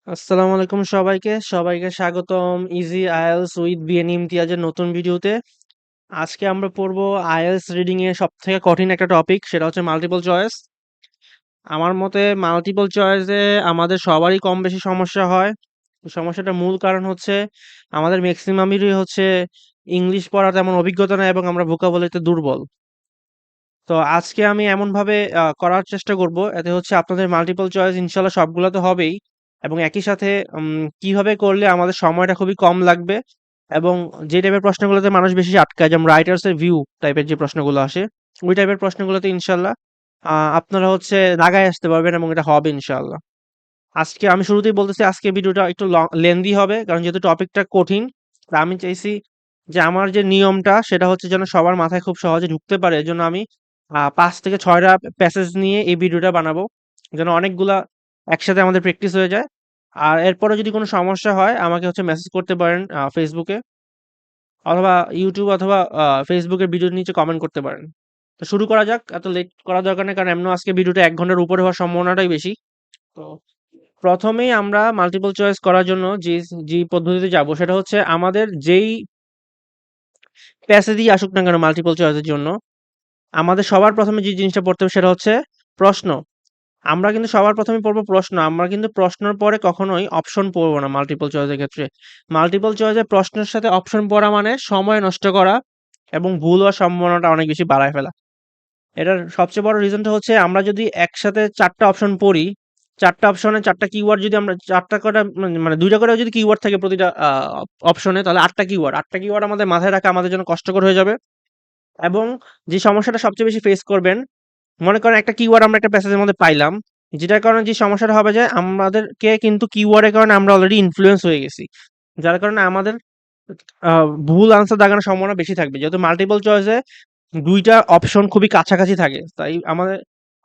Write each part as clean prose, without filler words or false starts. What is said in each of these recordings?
আসসালামু আলাইকুম সবাইকে স্বাগতম ইজি আইএলস উইথ বিএন ইমতিয়াজের নতুন ভিডিওতে। আজকে আমরা পড়বো আইএলস রিডিং এর সবথেকে কঠিন একটা টপিক, সেটা হচ্ছে মাল্টিপল চয়েস। আমার মতে মাল্টিপল চয়েসে আমাদের সবারই কম বেশি সমস্যা হয়। সমস্যাটার মূল কারণ হচ্ছে আমাদের ম্যাক্সিমামেরই হচ্ছে ইংলিশ পড়ার তেমন অভিজ্ঞতা নেই এবং আমরা ভোকাবুলারিতে দুর্বল। তো আজকে আমি এমনভাবে করার চেষ্টা করব, এতে হচ্ছে আপনাদের মাল্টিপল চয়েস ইনশাল্লাহ সবগুলো তো হবেই, এবং একই সাথে কিভাবে করলে আমাদের সময়টা খুবই কম লাগবে, এবং যে টাইপের প্রশ্নগুলোতে মানুষ বেশি আটকায়, যেমন রাইটার্স এর ভিউ টাইপের যে প্রশ্নগুলো আসে, ওই টাইপের প্রশ্নগুলোতে ইনশাল্লাহ আপনারা হচ্ছে লাগায় আসতে পারবেন এবং এটা হবে ইনশাল্লাহ। আজকে আমি শুরুতেই বলতেছি, আজকে ভিডিওটা একটু লেন্দি হবে, কারণ যেহেতু টপিকটা কঠিন। তা আমি চাইছি যে আমার যে নিয়মটা সেটা হচ্ছে যেন সবার মাথায় খুব সহজে ঢুকতে পারে, এজন্য আমি ৫ থেকে ৬টা প্যাসেজ নিয়ে এই ভিডিওটা বানাবো, যেন অনেকগুলা একসাথে আমাদের প্র্যাকটিস হয়ে যায়। আর এরপরে যদি কোনো সমস্যা হয় আমাকে হচ্ছে মেসেজ করতে পারেন ফেসবুকে, অথবা ইউটিউব, অথবা ফেসবুকের ভিডিওর নিচে কমেন্ট করতে পারেন। তো শুরু করা যাক, এত লেট করা দরকার নেই, কারণ এমন আজকে ভিডিওটা ১ ঘন্টার উপরে হওয়ার সম্ভাবনাটাই বেশি। তো প্রথমেই আমরা মাল্টিপল চয়েস করার জন্য যে পদ্ধতিতে যাব, সেটা হচ্ছে আমাদের যেই প্যাসেজই আসুক না কেন মাল্টিপল চয়েসের জন্য, আমাদের সবার প্রথমে যে জিনিসটা পড়তে হবে সেটা হচ্ছে প্রশ্ন। আমরা কিন্তু সবার প্রথমে পড়বো প্রশ্ন, আমরা কিন্তু প্রশ্নের পরে কখনোই অপশন পড়বো না মাল্টিপল চয়েসের ক্ষেত্রে। মাল্টিপল চয়েসে প্রশ্নের সাথে অপশন পড়া মানে সময় নষ্ট করা এবং ভুল হওয়ার সম্ভাবনাটা অনেক বেশি বাড়ায় ফেলা। এটার সবচেয়ে বড় রিজনটা হচ্ছে আমরা যদি একসাথে ৪টা অপশন পড়ি, ৪টা অপশনে ৪টা কিওয়ার্ড যদি আমরা ৪টা করে, মানে ২টা করেও যদি কিওয়ার্ড থাকে প্রতিটা অপশনে, তাহলে ৮টা কিওয়ার্ড। ৮টা কিওয়ার্ড আমাদের মাথায় রাখা আমাদের জন্য কষ্টকর হয়ে যাবে। এবং যে সমস্যাটা সবচেয়ে বেশি ফেস করবেন, মনে করেন একটা কিওয়ার্ড আমরা একটা প্যাসেজের মধ্যে পাইলাম, যেটার কারণে যে সমস্যাটা হবে যে আমাদেরকে কিন্তু কিওয়ার্ডের কারণে আমরা অলরেডি ইনফ্লুয়েন্স হয়ে গেছি। যার কারণে আমাদের ভুল আনসার দাগানোর সম্ভাবনা বেশি থাকবে। যেহেতু মাল্টিপল চয়েসে ২টা অপশন খুবই কাছাকাছি থাকে। তাই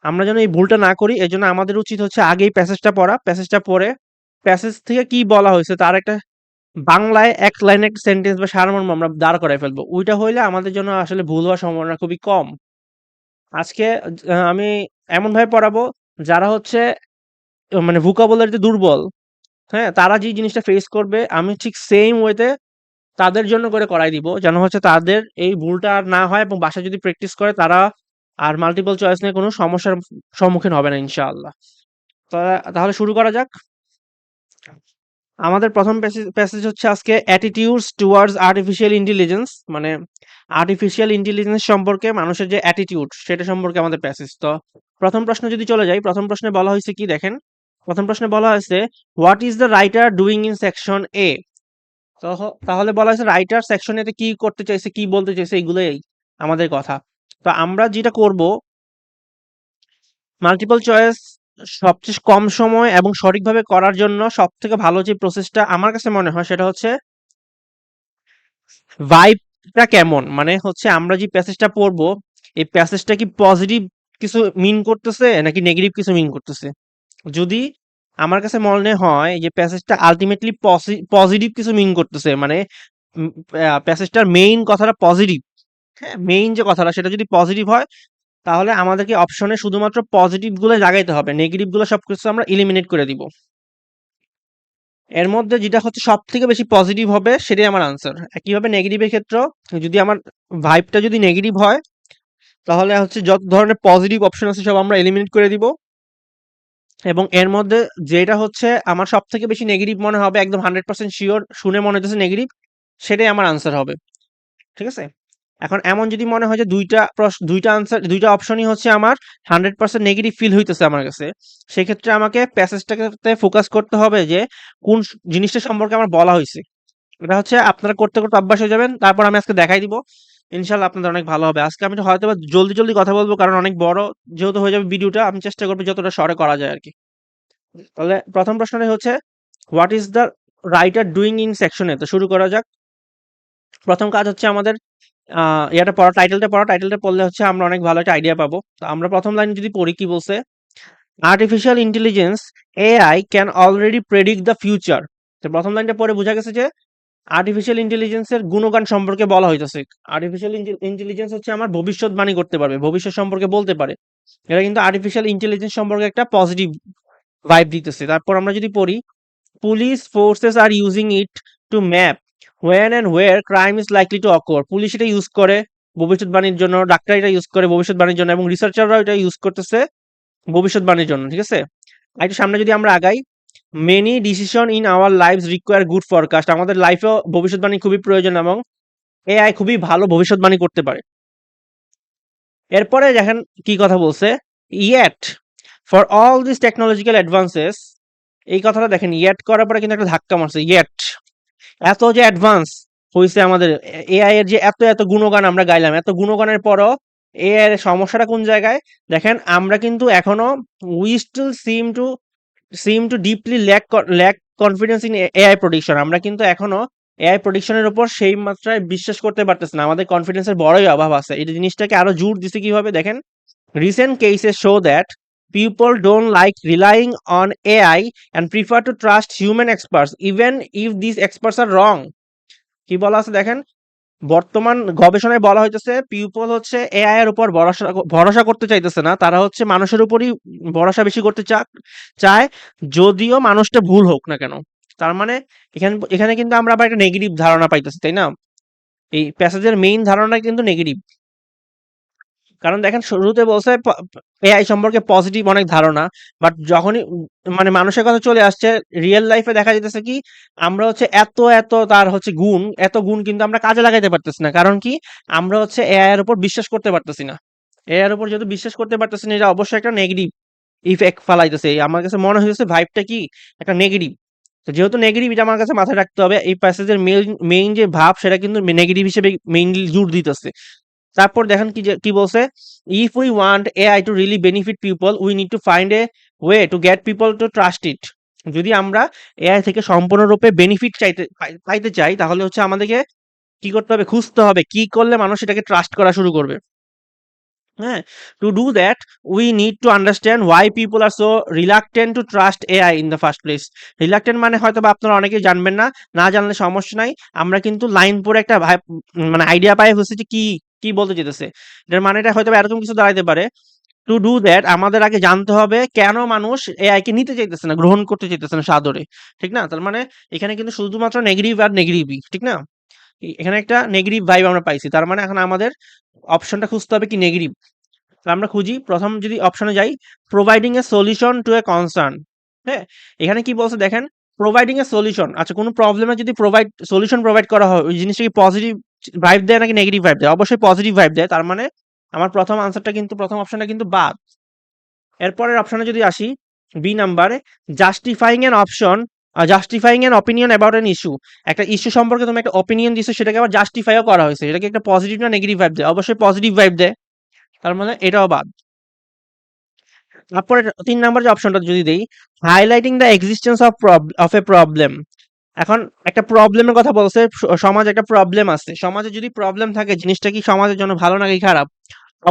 আমরা যেন এই ভুলটা না করি, এজন্য আমাদের উচিত হচ্ছে আগেই প্যাসেজটা পড়া। প্যাসেজটা পড়ে প্যাসেজ থেকে কি বলা হয়েছে তার একটা বাংলায় ১ লাইনে একটা সেন্টেন্স বা সারমর্ম আমরা দাঁড় করায় ফেলবো। ওইটা হইলে আমাদের জন্য আসলে ভুল হওয়ার সম্ভাবনা খুবই কম। আজকে আমি এমনভাবে পড়াবো যারা হচ্ছে মানে ভোকাবুলারিতে দুর্বল, হ্যাঁ? তারা যে জিনিসটা ফেস করবে আমি ঠিক সেইম ওয়েতে তাদের জন্য করে করাই দিব। যেন হচ্ছে তাদের এই ভুলটা আর না হয়, এবং বাসায় যদি প্র্যাকটিস করে তারা আর মাল্টিপল চয়েস নিয়ে কোনো সমস্যার সম্মুখীন হবে না ইনশাআল্লাহ। তা তাহলে শুরু করা যাক। আমাদের প্রথম প্যাসেজ হচ্ছে আজকে অ্যাটিটিউডস টুয়ার্ডস আর্টিফিশিয়াল ইন্টেলিজেন্স, মানে আর্টিফিশিয়াল ইন্টেলিজেন্স সম্পর্কে মানুষের যে অ্যাটিটিউড সেটা সম্পর্কে আমাদের প্যাসেজ। তো প্রথম প্রশ্ন যদি চলে যাই, প্রথম প্রশ্নে বলা হয়েছে কি দেখেন। প্রথম প্রশ্নে বলা হয়েছে what is the writer doing in section A. তাহলে বলা হয়েছে রাইটার সেকশন এতে কি করতে চাইছে, কি বলতে চাইছে, এগুলোই আমাদের কথা। তো আমরা যেটা করব, মাল্টিপল চয়েস সবচেয়ে কম সময় এবং সঠিকভাবে করার জন্য সবথেকে ভালো যে প্রসেসটা আমার কাছে মনে হয় সেটা হচ্ছে ভাইবটা কেমন, মানে হচ্ছে আমরা যে প্যাসেজটা পড়বো, এই প্যাসেজটা কি পজিটিভ কিছু মিন করতেছে নাকি নেগেটিভ কিছু মিন করতেছে। যদি আমার কাছে মনে হয় যে প্যাসেজটা আলটিমেটলি পজিটিভ কিছু মিন করতেছে, মানে প্যাসেজটার মেইন কথাটা পজিটিভ, হ্যাঁ, মেইন যে কথাটা সেটা যদি পজিটিভ হয়, তাহলে আমাদেরকে অপশনে শুধুমাত্র পজিটিভ গুলো লাগাইতে হবে, নেগেটিভ গুলো সবকিছু আমরা ইলিমিনেট করে দিব। এর মধ্যে যেটা হচ্ছে সব থেকে বেশি পজিটিভ হবে সেটাই আমার আনসার। একইভাবে নেগেটিভের ক্ষেত্রেও যদি আমার ভাইবটা যদি নেগেটিভ হয়, তাহলে হচ্ছে যত ধরনের পজিটিভ অপশন আছে সব আমরা এলিমিনেট করে দিব, এবং এর মধ্যে যেটা হচ্ছে আমার সব থেকে বেশি নেগেটিভ মনে হবে, একদম 100% শিওর শুনে মনে হচ্ছে নেগেটিভ, সেটাই আমার আনসার হবে। ঠিক আছে? এখন এমন যদি মনে হয় যে ২টা আনসার, ২টা অপশনই হচ্ছে আমার 100% নেগেটিভ ফিল হইতেছে আমার কাছে, সেক্ষেত্রে আমাকে প্যাসেজটাতে ফোকাস করতে হবে যে কোন জিনিসটা সম্পর্কে আমার বলা হইছে। এটা হচ্ছে আপনারা করতে, করতে অভ্যাস হয়ে যাবেন। তারপর আমি আজকে দেখাই দিব। ইনশাআল্লাহ আপনাদের অনেক ভালো হবে। আজকে আমি হয়তোবা জলদি কথা বলব, কারণ অনেক বড় যেহেতু হয়ে যাবে ভিডিওটা, আমি চেষ্টা করব যতটা শর্টে করা যায় আরকি। তাহলে প্রথম প্রশ্নটাই হচ্ছে what is the writer doing in section A. তো শুরু করা যাক। প্রথম কাজ হচ্ছে আমাদের ইয়াটা পড়া, টাইটেলটা পড়লে হচ্ছে আমরা অনেক ভালো একটা আইডিয়া পাবো। তো আমরা প্রথম লাইন যদি পড়ি, কি বলছে? Artificial intelligence AI can already predict the future. তো প্রথম লাইনটা পড়ে বোঝা গেছে যে আর্টিফিশিয়াল ইন্টেলিজেন্সের গুণগান সম্পর্কে বলা হইতেছে। আর্টিফিশিয়াল ইন্টেলিজেন্স হচ্ছে আমার ভবিষ্যৎবাণী করতে পারবে, ভবিষ্যৎ সম্পর্কে বলতে পারে। এটা কিন্তু আর্টিফিশিয়াল ইন্টেলিজেন্স সম্পর্কে একটা পজিটিভ ভাইব দিতেছে। তারপর আমরা যদি পড়ি, police forces are using it to map when and where crime is likely to occur। পুলিশ এটা ইউজ করে ভবিষ্যৎবাণীর জন্য, ডাক্তার এটা ইউজ করে ভবিষ্যৎবাণীর জন্য, এবং রিসার্চাররাও এটা ইউজ করতেছে ভবিষ্যৎবাণীর জন্য। ঠিক আছে, আর একটু সামনে যদি আমরা আগাই, many decision in our lives require good forecast. আমাদের লাইফেও ভবিষ্যৎবাণী খুবই প্রয়োজন এবং এআই খুবই ভালো ভবিষ্যৎবাণী করতে পারে। এরপরে দেখেন কি কথা বলছে, yet for all this technological advances. এই কথাটা দেখেন, ইয়েট করার পরে কিন্তু একটা ধাক্কা মারছে। ইয়েট, এত যে অ্যাডভান্স হয়েছে আমাদের এআই এর, যে এত এত গুণগান আমরা গাইলাম, এত গুণগানের পরও এআই এর সমস্যাটা কোন জায়গায় দেখেন, আমরা কিন্তু এখনো we still seem to deeply lack confidence in AI prediction. আমরা কিন্তু এখনো এআই প্রডিকশনের উপর সেই মাত্রায় বিশ্বাস করতে পারতেছি না, আমাদের কনফিডেন্সের বড়ই অভাব আছে। এই জিনিসটাকে আরো জোর দিছে কিভাবে দেখেন, recent cases show that people don't like relying on AI and prefer to trust human experts even if these experts are wrong। কি বলা আছে দেখেন, বর্তমান গবেষণায় বলা হইতেছে পিপল হচ্ছে এআই এর উপর ভরসা ভরসা করতে চাইতেছে না, তারা হচ্ছে মানুষের উপরই ভরসা বেশি করতে চায়, যদিও মানুষটা ভুল হোক না কেন। তার মানে এখানে এখানে কিন্তু আমরা আবার একটা নেগেটিভ ধারণা পাইতেছি, তাই না? এই প্যাসেজের মেইন ধারণা কিন্তু নেগেটিভ। কারণ দেখেন শুরুতে বলছে এআই সম্পর্কে পজিটিভ অনেক ধারণা, বাট যখনই মানে মানুষের কথা চলে আসছে, রিয়েল লাইফে দেখা যেতেছে কি, আমরা হচ্ছে এত এত তার হচ্ছে গুণ, এত গুণ কিন্তু আমরা কাজে লাগাইতে পারতেছি না। কারণ কি, আমরা হচ্ছে এআই এর উপর বিশ্বাস করতে পারতেছি না। এআই এর উপর যেহেতু বিশ্বাস করতে পারতেছি না, এটা অবশ্যই একটা নেগেটিভ ইফেক্ট ফালাইতেছে। আমার কাছে মনে হয়েছে ভাইবটা কি একটা নেগেটিভ। তো যেহেতু নেগেটিভ, এটা আমার কাছে মাথায় রাখতে হবে। এই প্যাসেজের মেইন যে ভাব, সেটা কিন্তু নেগেটিভ হিসেবে মেইনলি জোর দিতেছে। তারপর দেখেন কি বলছে, if we want AI to really benefit people we need to find a way to get people to trust it. যদি আমরা এআই থেকে সম্পূর্ণরূপে বেনিফিট পাইতে চাই, তাহলে হচ্ছে আমাদেরকে কি করতে হবে, খুঁজতে হবে কি করলে মানুষ এটাকে ট্রাস্ট করা শুরু করবে। হ্যাঁ, to do that we need to understand why people are so reluctant to trust AI in the first place. Reluctant মানে হয়তো বা আপনারা অনেকেই জানবেন না, না জানলে সমস্যা নাই। আমরা কিন্তু লাইন পড়ে একটা মানে আইডিয়া পাই হচ্ছে যে কি কি বলতে যেতেছে। এটার মানেটা হয়তো বা এরকম কিছু দাঁড়াইতে পারে। টু ডু দ্যাট আমাদের আগে জানতে হবে কেন মানুষ এআই কে নিতে চাইতেছে না, গ্রহণ করতে চাইতেছে না সাদরে। ঠিক না? তার মানে এখানে কিন্তু শুধুমাত্র নেগেটিভ আর নেগেটিভই, ঠিক না? এখানে একটা নেগেটিভ ভাইব আমরা পাইছি, তার মানে এখন আমাদের অপশনটা খুঁজতে হবে কি নেগেটিভ। আমরা খুঁজি, প্রথম যদি অপশনে যাই, providing a solution to A concern. হ্যাঁ, এখানে কি বলছে দেখেন, প্রোভাইডিং এ সলিউশন। আচ্ছা, কোনো প্রবলেমে যদি সলিউশন প্রোভাইড করা হয়, ওই জিনিসটা কি পজিটিভ ভাইব দেয় নাকি নেগেটিভ ভাইব দেয়? অবশ্যই পজিটিভ ভাইব দেয়। তার মানে আমার প্রথম আনসারটা কিন্তু, প্রথম অপশনটা কিন্তু বাদ। এরপরের অপশনে যদি আসি, বি নাম্বারে, justifying an option, justifying an opinion about an issue. একটা ইস্যু সম্পর্কে তুমি একটা অপিনিয়ন দিছো, সেটাকে আবার জাস্টিফাইও করা হয়েছে, এটা কি একটা পজিটিভ না নেগেটিভ ভাইব দেয়? অবশ্যই পজিটিভ ভাইব দেয়। তার মানে এটাও বাদ। তারপরে ৩ নাম্বার যে অপশনটা যদি দেই, highlighting the existence of A problem. এখন একটা প্রবলেমের কথা বলছে, সমাজে একটা প্রবলেম আছে। সমাজে যদি প্রবলেম থাকে, জিনিসটা কি সমাজের জন্য ভালো নাকি খারাপ?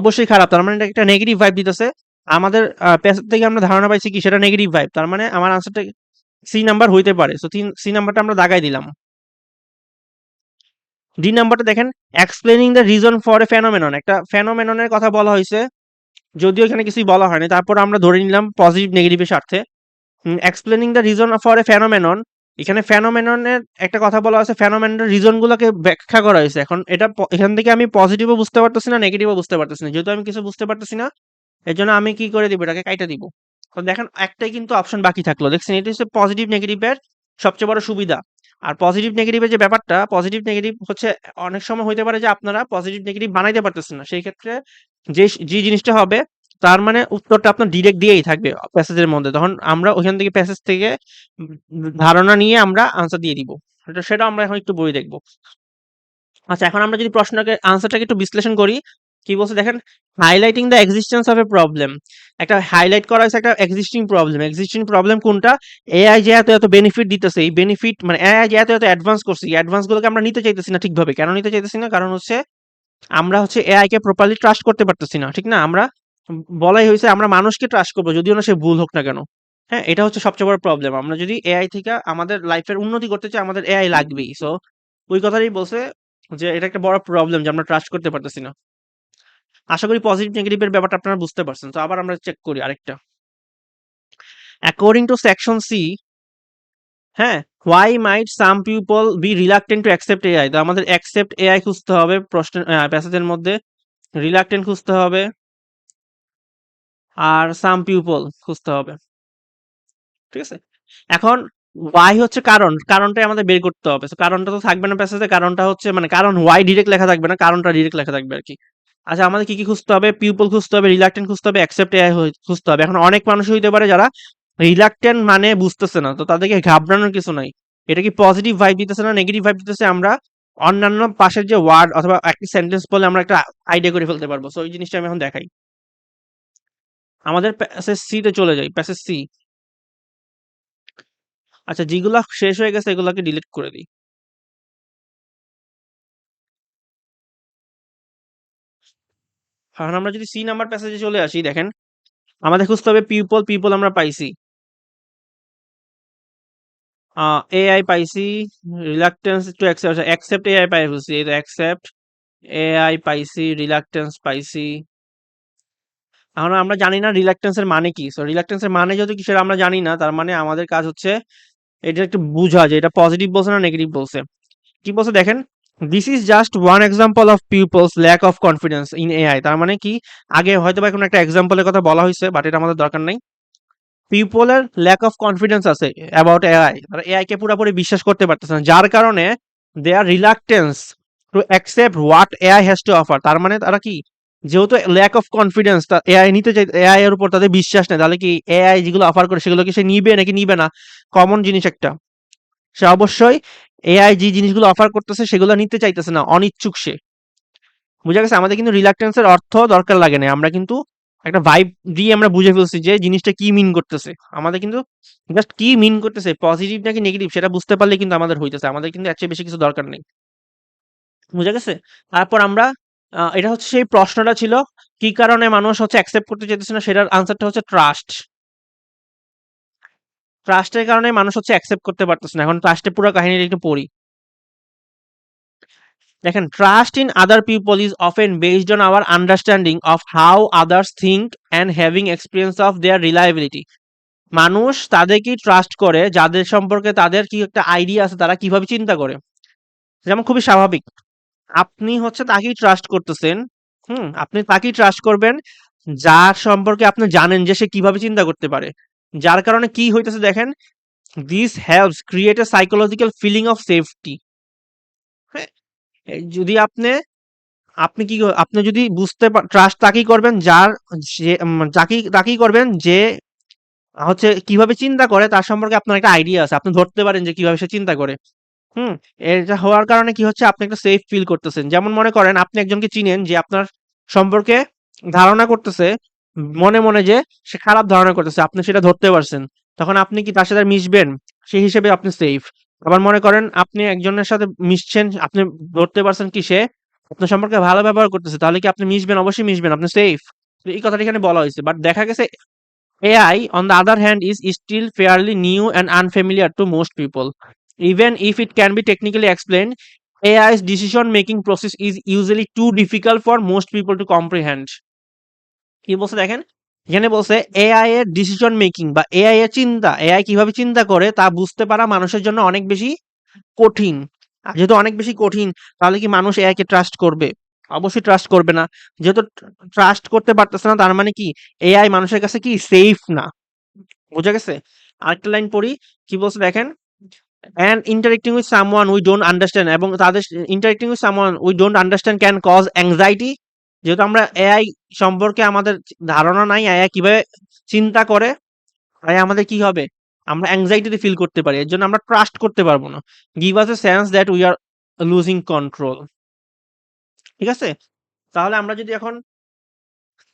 অবশ্যই খারাপ। তার মানে এটা একটা নেগেটিভ ভাইব দিতেছে। আমাদের প্যাসেজ থেকে আমরা ধারণা পাইছি কি সেটা নেগেটিভ ভাইব। তার মানে আমার আনসারটা সি নাম্বার হইতে পারে। সো সি নাম্বারটা আমরা দাগাই দিলাম। ডি নাম্বারটা দেখেন, explaining the reason for a phenomenon. একটা ফেনোমেননের কথা বলা হয়েছে, যদিও এখানে কিছুই বলা হয়নি, তারপর আমরা ধরে নিলাম পজিটিভ নেগেটিভের স্বার্থে। Explaining the reason for a phenomenon, এখানে ফেনোমেননের একটা কথা বলা হয়েছে, ফেনোমেননের রিজন গুলোকে ব্যাখ্যা করা হয়েছে। এখন এটা এখান থেকে আমি পজিটিভও বুঝতে পারতেছি না, নেগেটিভও বুঝতে পারতেছি না। যেহেতু আমি কিছু বুঝতে পারতেছি না, এর জন্য আমি কি করে দিব, এটাকে কাইটা দিব। তো দেখেন একটাই কিন্তু অপশন বাকি থাকলো, দেখছেন? এটা হচ্ছে পজিটিভ নেগেটিভের সবচেয়ে বড় সুবিধা। আর পজিটিভ নেগেটিভের যে ব্যাপারটা, পজিটিভ নেগেটিভ হচ্ছে অনেক সময় হইতে পারে যে আপনারা পজিটিভ নেগেটিভ বানাইতে পারতেছেন না, সেই ক্ষেত্রে যে জিনিসটা হবে, তার মানে উত্তরটা আপনার ডিরেক্ট দিয়েই থাকবে প্যাসেজের মধ্যে। তখন আমরা ওইখান থেকে প্যাসেজ থেকে ধারণা নিয়ে আমরা আনসার দিয়ে দিব। সেটা আমরা এখন একটু বই দেখবো। আচ্ছা, এখন আমরা যদি প্রশ্নটাকে আনসারটাকে একটু বিশ্লেষণ করি, কি বলছে দেখেন, highlighting the existence of A problem. একটা হাইলাইট করা হয়েছে একটা এক্সিস্টিং প্রবলেম কোনটা, এআই যে এত এত বেনিফিট দিতেছে, এই বেনিফিট মানে এআই যে এত এত অ্যাডভান্স করছে, এই অ্যাডভান্স গুলোকে আমরা নিতে চাইতেছি না ঠিকভাবে। কেন নিতে চাইতেছি না? কারণ হচ্ছে আমরা হচ্ছে এআই কে প্রপারলি ট্রাস্ট করতে পারতেছি না, ঠিক না? আমরা বলাই হয়েছে আমরা মানুষকে ট্রাস্ট করবো, যদিও না সে ভুল হোক না কেন। হ্যাঁ, এটা হচ্ছে সবচেয়ে বড় প্রবলেম। আমরা যদি এআই থেকে আমাদের লাইফের উন্নতি করতে চাই, আমাদের এআই লাগবেই। সো ওই কথাটাই বলছে যে এটা একটা বড় প্রবলেম যে আমরা ট্রাস্ট করতে পারতেছি না। আশা করি পজিটিভ নেগেটিভ এর ব্যাপারটা আপনারা বুঝতে পারছেন। তো আবার আমরা চেক করি আরেকটা। অ্যাকর্ডিং টু সেকশন সি, হ্যাঁ, why might some people be reluctant to accept AI? তো আমাদের accept AI খুঁজতে হবে প্রশ্নের প্যাসেজের মধ্যে, reluctant খুঁজতে হবে, আর some people খুঁজতে হবে। ঠিক আছে? এখন why হচ্ছে কারণ, কারণটাই আমাদের বের করতে হবে। সো কারণটা তো থাকবে না প্যাসেজে, কারণটা হচ্ছে মানে কারণ why ডিরেক্ট লেখা থাকবে না, কারণটা ডিরেক্ট লেখা থাকবে আরকি। আচ্ছা, আমাদের কি খুঁজতে হবে? পিপল খুঁজতে হবে, reluctant খুঁজতে হবে, accept AI খুঁজতে হবে। এখন অনেক মানুষ হইতে পারে যারা reluctant মানে বুঝতেছে না। তো তাদেরকে ঘাবড়ানোর কিছু নাই। এটা কি পজিটিভ ভাইব দিতেছে না নেগেটিভ ভাইব দিতেছে, আমরা অন্যান্য পাশের যে ওয়ার্ড অথবা একটা সেন্টেন্স বলে আমরা একটা আইডিয়া করে ফেলতে পারবো। সো এই জিনিসটা আমি এখন দেখাই। আমাদের প্যাসেজ সি তে চলে যাই, প্যাসেজ সি। আচ্ছা, যেগুলা শেষ হয়ে গেছে এগুলাকে ডিলিট করে দিই। এখন আমরা যদি সি নাম্বার প্যাসেজে চলে আসি, দেখেন আমাদের খুঁজতে হবে পিপল, পিপল আমরা পাইছি, এআই পাইছি, reluctance to accept, accept AI পাই ফেলছি, এই অ্যাকসেপ্ট এআই পাইছি, রিলাক্টেন্স পাইছি। এখন আমরা জানি না রিলাক্টেন্স এর মানে কি। সো রিলাক্টেন্স এর মানে যেহেতু কিসের আমরা জানি না, তার মানে আমাদের কাজ হচ্ছে এটা একটু বুঝা যে এটা পজিটিভ বলছে না নেগেটিভ বলছে। কি বলছে দেখেন, this is just one example of people's lack of confidence in AI. তার মানে কি, আগে হয়তো বা কোনো একটা এক্সাম্পলের কথা বলা হয়েছে, বাট এটা আমাদের দরকার নাই। পিপলের ল্যাক অফ কনফিডেন্স আছে অ্যাবাউট এআই, তারা এআই কে পুরোপুরি বিশ্বাস করতে পারতেছে না, যার কারণে they are reluctance to accept what AI has to offer. তার মানে তারা কি, যেহেতু ল্যাক অফ কনফিডেন্স, এআই নিতে চাই, এআই এর উপর তাদের বিশ্বাস নেই, তাহলে কি এআই যেগুলো অফার করে সেগুলো কি সে নিবে নাকি নিবে না? কমন জিনিস একটা, সে অবশ্যই এআই যে জিনিসগুলো অফার করতেছে সেগুলো নিতে চাইতেছে না, অনিচ্ছুক সে। বুঝা গেছে? আমাদের কিন্তু রিলাক্টেন্স এর অর্থ দরকার লাগে না, আমরা কিন্তু একটা ভাইব দিয়ে আমরা বুঝে ফেলছি যে জিনিসটা কি মিন করতেছে। আমাদের কিন্তু জাস্ট কি মিন করতেছে, পজিটিভ নাকি নেগেটিভ সেটা বুঝতে পারলে কিন্তু আমাদের হইতেছে, আমাদের কিন্তু এর চেয়ে বেশি কিছু দরকার নেই। বুঝা গেছে? তারপর আমরা এটা হচ্ছে সেই প্রশ্নটা ছিল, কি কারণে মানুষ হচ্ছে অ্যাকসেপ্ট করতে চাইতেছে না, সেটার আনসারটা হচ্ছে ট্রাস্ট। ট্রাস্টের কারণে মানুষ হচ্ছে অ্যাকসেপ্ট করতে পারতেছে না। এখন ট্রাস্টের পুরো কাহিনীটা একটু পড়ি। দেখেন, trust in other people is often based on our understanding of how others think and having experience of their reliability. মানুষ তাদেরকেই ট্রাস্ট করে যাদের সম্পর্কে তাদের কি একটা আইডিয়া আছে, তারা কিভাবে চিন্তা করে। যেমন খুবই স্বাভাবিক, আপনি হচ্ছে তাকেই ট্রাস্ট করতেছেন। আপনি তাকেই ট্রাস্ট করবেন যার সম্পর্কে আপনি জানেন যে সে কিভাবে চিন্তা করতে পারে। যার কারণে কি হইতেছে দেখেন, this helps create a psychological feeling of safety. হ্যাঁ, যদি আপনি আপনি কি আপনি যদি ট্রাস্ট তাকেই করবেন যার, যে তাকেই করবেন যে হচ্ছে কিভাবে চিন্তা করে তার সম্পর্কে আপনার একটা আইডিয়া আছে, আপনি ধরতে পারেন যে কিভাবে সে চিন্তা করে। হুম এটা হওয়ার কারণে কি হচ্ছে, আপনি একটা সেফ ফিল করতেছেন। যেমন মনে করেন আপনি একজনকে চিনেন যে আপনার সম্পর্কে ধারণা করতেছে, মনে মনে যে সে খারাপ ধারণা করতেছে, আপনি সেটা ধরতে পারছেন, তখন আপনি কি তার সাথে আর মিশবেন? সেই হিসেবে আপনি সেফ। আবার মনে করেন আপনি একজনের সাথে মিশছেন, আপনি ধরতে পারছেন কি সে আপনার সম্পর্কে ভালো ব্যবহার করতেছে, তাহলে কি আপনি মিশবেন? অবশ্যই মিশবেন, আপনি সেফ। এই কথাটা এখানে বলা হয়েছে, বাট দেখা গেছে AI, on the other hand, is still fairly new and unfamiliar to most people. Even if it can be technically explained, AI's decision-making process is usually too difficult for most people to comprehend. কি বলছে দেখেন, এখানে বলছে AI এর decision making বা AI এর চিন্তা, AI কিভাবে চিন্তা করে তা বুঝতে পারা মানুষের জন্য অনেক বেশি কঠিন। আর যেহেতু অনেক বেশি কঠিন, তাহলে কি মানুষ এআই কে ট্রাস্ট করবে? অবশ্যই ট্রাস্ট করবে না। যেহেতু ট্রাস্ট করতে পারতেছে না, তার মানে কি এআই মানুষের কাছে কি সেফ না। বোঝা গেছে? আরেকটা লাইন পড়ি, কি বলছে দেখেন, and interacting with someone we don't understand, এবং তাদের interacting with someone we don't understand can cause anxiety। যেহেতু আমরা এআই সম্পর্কে আমাদের ধারণা নাই, এআই কিভাবে চিন্তা করে, তাই আমাদের কি হবে, আমরা অ্যাংজাইটিতে ফিল করতে পারি, এর জন্য আমরা ট্রাস্ট করতে পারবো না। Give us a sense that we are losing control. ঠিক আছে? তাহলে আমরা যদি এখন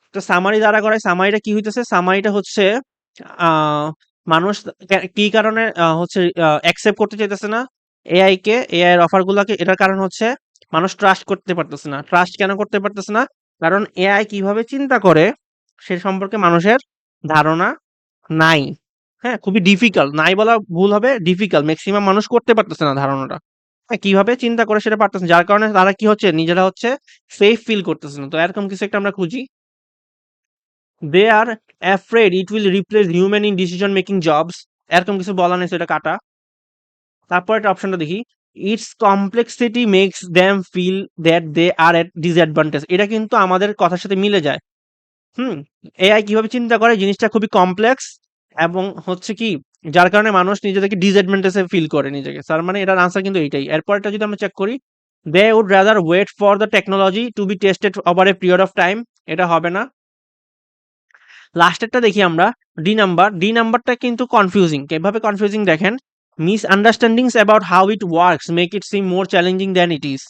একটা সামারি দ্বারা করাই, সামারিটা কি হইতেছে, সামারিটা হচ্ছে আহ মানুষ কি কারণে হচ্ছে অ্যাকসেপ্ট করতে চাইতেছে না এআই কে, এআই এর অফার গুলাকে, এটার কারণ হচ্ছে মানুষ ট্রাস্ট করতে পারতেছে না। ট্রাস্ট কেন করতে পারতেছে না? কারণ এআই কিভাবে চিন্তা করে সে সম্পর্কে মানুষের ধারণা নাই। হ্যাঁ, খুবই ডিফিকাল্ট, নাই বলা ভুল হবে, ডিফিকাল্ট, ম্যাক্সিমাম মানুষ করতে পারতেছে না ধারণাটা। হ্যাঁ, কিভাবে চিন্তা করে সেটা পারতেছে না, যার কারণে তারা কি হচ্ছে, নিজেরা হচ্ছে সেফ ফিল করতেছে না। তো এরকম কিছু একটা আমরা খুঁজি। They are afraid it will replace human in decision making jobs, এরকম কিছু বলা নেই, সেটা কাটা। তারপর একটা অপশনটা দেখি, its complexity makes them feel that they are at disadvantage. এটা কিন্তু আমাদের কথার সাথে মিলে যায়। হুম, এআই কিভাবে চিন্তা করে জিনিসটা খুবই কমপ্লেক্স এবং হচ্ছে কি যার কারণে মানুষ নিজেদেরকে ডিসঅ্যাডভান্টেজে ফিল করে নিজেকে। তার মানে এটার আনসার কিন্তু এইটাই। এরপরটা যদি আমরা চেক করি, they would rather wait for the technology to be tested over a period of time. এটা হবে না। লাস্টেরটা দেখি আমরা, ডি নাম্বারটা কিন্তু কনফিউজিং। কিভাবে কনফিউজিং দেখেন, misunderstandings about how it works make it seem more challenging than it is.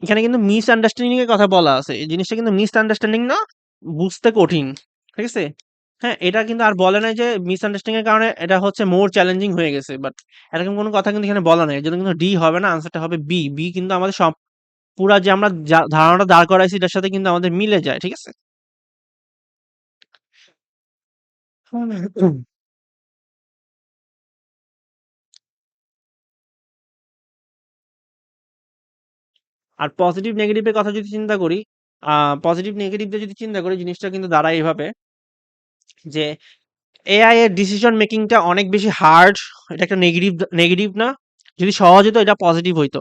এখানে কিন্তু মিস আন্ডারস্ট্যান্ডিং এর কথা বলা আছে। এই জিনিসটা কিন্তু মিস আন্ডারস্ট্যান্ডিং না, বুঝতে কঠিন। ঠিক আছে? হ্যাঁ, এটা কিন্তু আর বলে নাই যে মিস আন্ডারস্ট্যান্ডিং এর কারণে এটা হচ্ছে মোর চ্যালেঞ্জিং হয়ে গেছে। বাট এরকম কোনো কথা কিন্তু এখানে বলা নাই। এজন্য কিন্তু ডি হবে না, আনসারটা হবে বি। বি কিন্তু আমাদের সব পুরা যে আমরা ধারণাটা দাঁড় করাইছি এটার সাথে কিন্তু আমাদের মিলে যায়। ঠিক আছে? আর পজিটিভ নেগেটিভ এর কথা যদি চিন্তা করি, পজিটিভ নেগেটিভ দিয়ে যদি চিন্তা করি জিনিসটা কিন্তু দাঁড়ায় এভাবে যে এআই এর ডিসিশন মেকিংটা অনেক বেশি হার্ড। এটা একটা নেগেটিভ না। যদি সহজ হতো এটা পজিটিভ হইতো।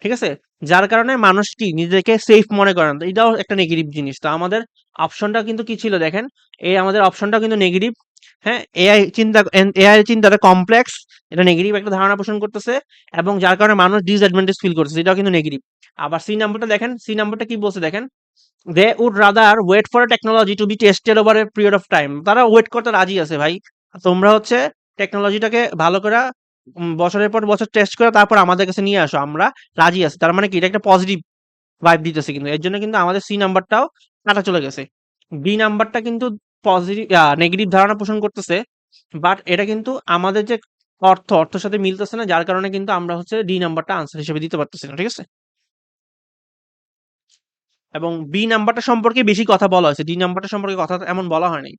ঠিক আছে? যার কারণে মানুষ কি নিজেকে সেফ মনে করেন। তো এটাও একটা নেগেটিভ জিনিস। তো আমাদের অপশনটা কিন্তু কি ছিল দেখেন, এই আমাদের অপশনটাও কিন্তু নেগেটিভ। হ্যাঁ, এআই এর চিন্তাটা কমপ্লেক্স। এটা নেগেটিভ একটা ধারণা পোষণ করতেছে এবং যার কারণে মানুষ ডিসঅ্যাডভান্টেজ ফিল করতেছে। এটাও কিন্তু নেগেটিভ। আবার সি নাম্বারটা দেখেন, সি নাম্বারটা কি বলছে দেখেন, they would rather wait for technology to be tested over a period of time. তারা ওয়েট করতে রাজি আছে ভাই। তোমরা হচ্ছে টেকনোলজিটাকে ভালো করে বছরের পর বছর টেস্ট করে তারপর আমাদের কাছে নিয়ে আসো, আমরা রাজি আছি। তার মানে কি এটা একটা পজিটিভ ভাইব দিতেছে। কিন্তু এর জন্য কিন্তু আমাদের সি নাম্বারটাও কাটা চলে গেছে। বি নাম্বারটা কিন্তু পজিটিভ নেগেটিভ ধারণা পোষণ করতেছে, বাট এটা কিন্তু আমাদের যে অর্থের সাথে মিলতেছে না, যার কারণে কিন্তু আমরা হচ্ছে ডি নাম্বারটা আনসার হিসেবে দিতে পারতেছি না। ঠিক আছে? এবং বি নাম্বারটা সম্পর্কে বেশি কথা বলা হয়েছে। ডি নাম্বারটা সম্পর্কে কথা এমন বলা হয় নাই।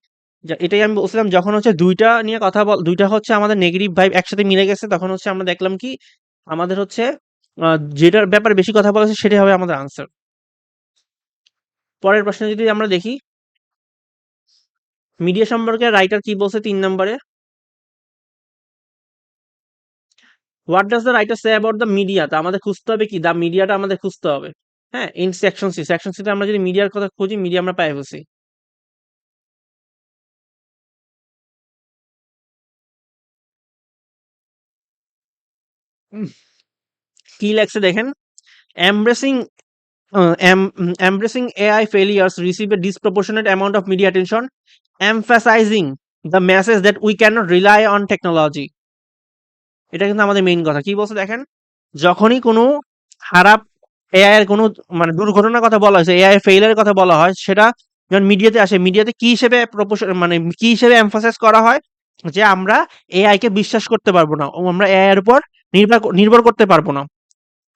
এটাই আমি বলছিলাম, যখন হচ্ছে ২ টা নিয়ে কথা দুইটা হচ্ছে আমাদের নেগেটিভ ভাইব একসাথে মিলে গেছে, তখন হচ্ছে আমরা দেখলাম কি আমাদের হচ্ছে আ যেটার ব্যাপারে বেশি কথা বলা হয়েছে সেটাই হবে আমাদের আনসার। পরের প্রশ্নে যদি আমরা দেখি, মিডিয়া সম্পর্কে রাইটার কি বলছে ৩ নম্বরে? What does the writer say about the media? তো আমাদের খুঁজতে হবে কি দ্য মিডিয়াটা আমাদের খুঁজতে হবে। হ্যাঁ, in section C. Section C তে আমরা যদি মিডিয়ার কথা খুঁজি, মিডিয়া আমরা পাই ফেলছি। উম, কি লেখছে দেখেন, embarrassing embracing AI failures receive a disproportionate amount of media attention, emphasizing the message that we cannot rely on technology. এটা কিন্তু আমাদের মেইন কথা। কি বলছে দেখেন, যখনই কোনো খারাপ এআই এর কোনো মানে দুর্ঘটনার কথা বলা হয়েছে, এআই ফেইলিয়ার এর কথা বলা হয়, সেটা যখন মিডিয়াতে আসে, মিডিয়াতে কি হিসেবে মানে কি হিসেবে এমফাসাইজ করা হয় যে আমরা এআই কে বিশ্বাস করতে পারবো না ও আমরা এআই এর উপর নির্ভর করতে পারবো না।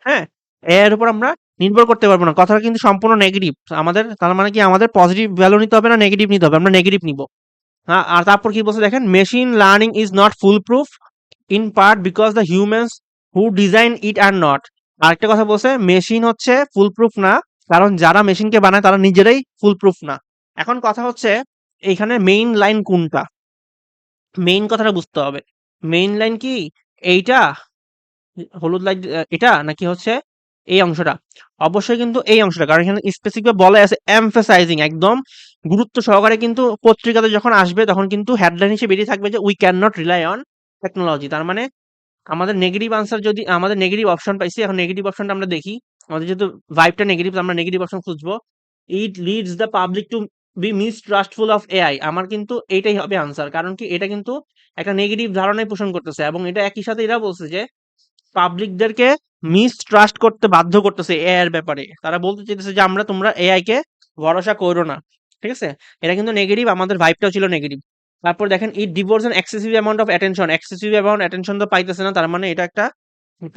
হ্যাঁ? এআই এর উপর আমরা নির্ভর করতে পারব না। কথাটা কিন্তু সম্পূর্ণ নেগেটিভ। আমাদের তার মানে কি আমাদের পজিটিভ ভ্যালু নিতে হবে না নেগেটিভ নিতে হবে? আমরা নেগেটিভ নিবো। আর তারপর কি বলছে দেখেন, machine learning is not full proof in part because the humans who design it are not. আরেকটা কথা বলছে, মেশিন হচ্ছে ফুল প্রুফ না, কারণ যারা মেশিনকে বানায় তারা নিজেরাই ফুল প্রুফ না। এখন কথা হচ্ছে এইখানে মেইন লাইন কোনটা? মেইন কথাটা বুঝতে হবে। মেইন লাইন কি এইটা? হলুদ লাইট এটা নাকি হচ্ছে এই অংশটা? অবশ্যই কিন্তু এই অংশটা। কারণ এখানে স্পেসিফিক ভাবে বলা আছে এমফাসাইজিং, একদম গুরুত্ব সহকারে কিন্তু পত্রিকাতে যখন আসবে তখন কিন্তু হেডলাইন হিসেবে বেরিয়ে থাকবে যে we can not rely on technology. তার মানে আমাদের নেগেটিভ আনসার, যদি আমাদের নেগেটিভ অপশন পাইছি, এখন নেগেটিভ অপশনটা আমরা দেখি। আমাদের যেহেতু ভাইবটা নেগেটিভ, আমরা নেগেটিভ অপশন খুঁজবো। It leads the public to be mistrustful of AI. আমার কিন্তু এইটাই হবে আনসার। কারণ কি এটা কিন্তু একটা নেগেটিভ ধারণাই পোষণ করতেছে এবং এটা একই সাথে এরা বলছে যে পাবলিকদেরকে মিসট্রাস্ট করতে বাধ্য করতেছে এআই এর ব্যাপারে। তারা বলতে চাইতেছে যে তোমরা এআই কে ভরসা করো না। ঠিক আছে? এটা কিন্তু নেগেটিভ, আমাদের ভাইবটাও ছিল নেগেটিভ। তারপর দেখেন, it devotes an excessive amount of attention. Excessive amount attention তো পাইতেছে না, তার মানে এটা একটা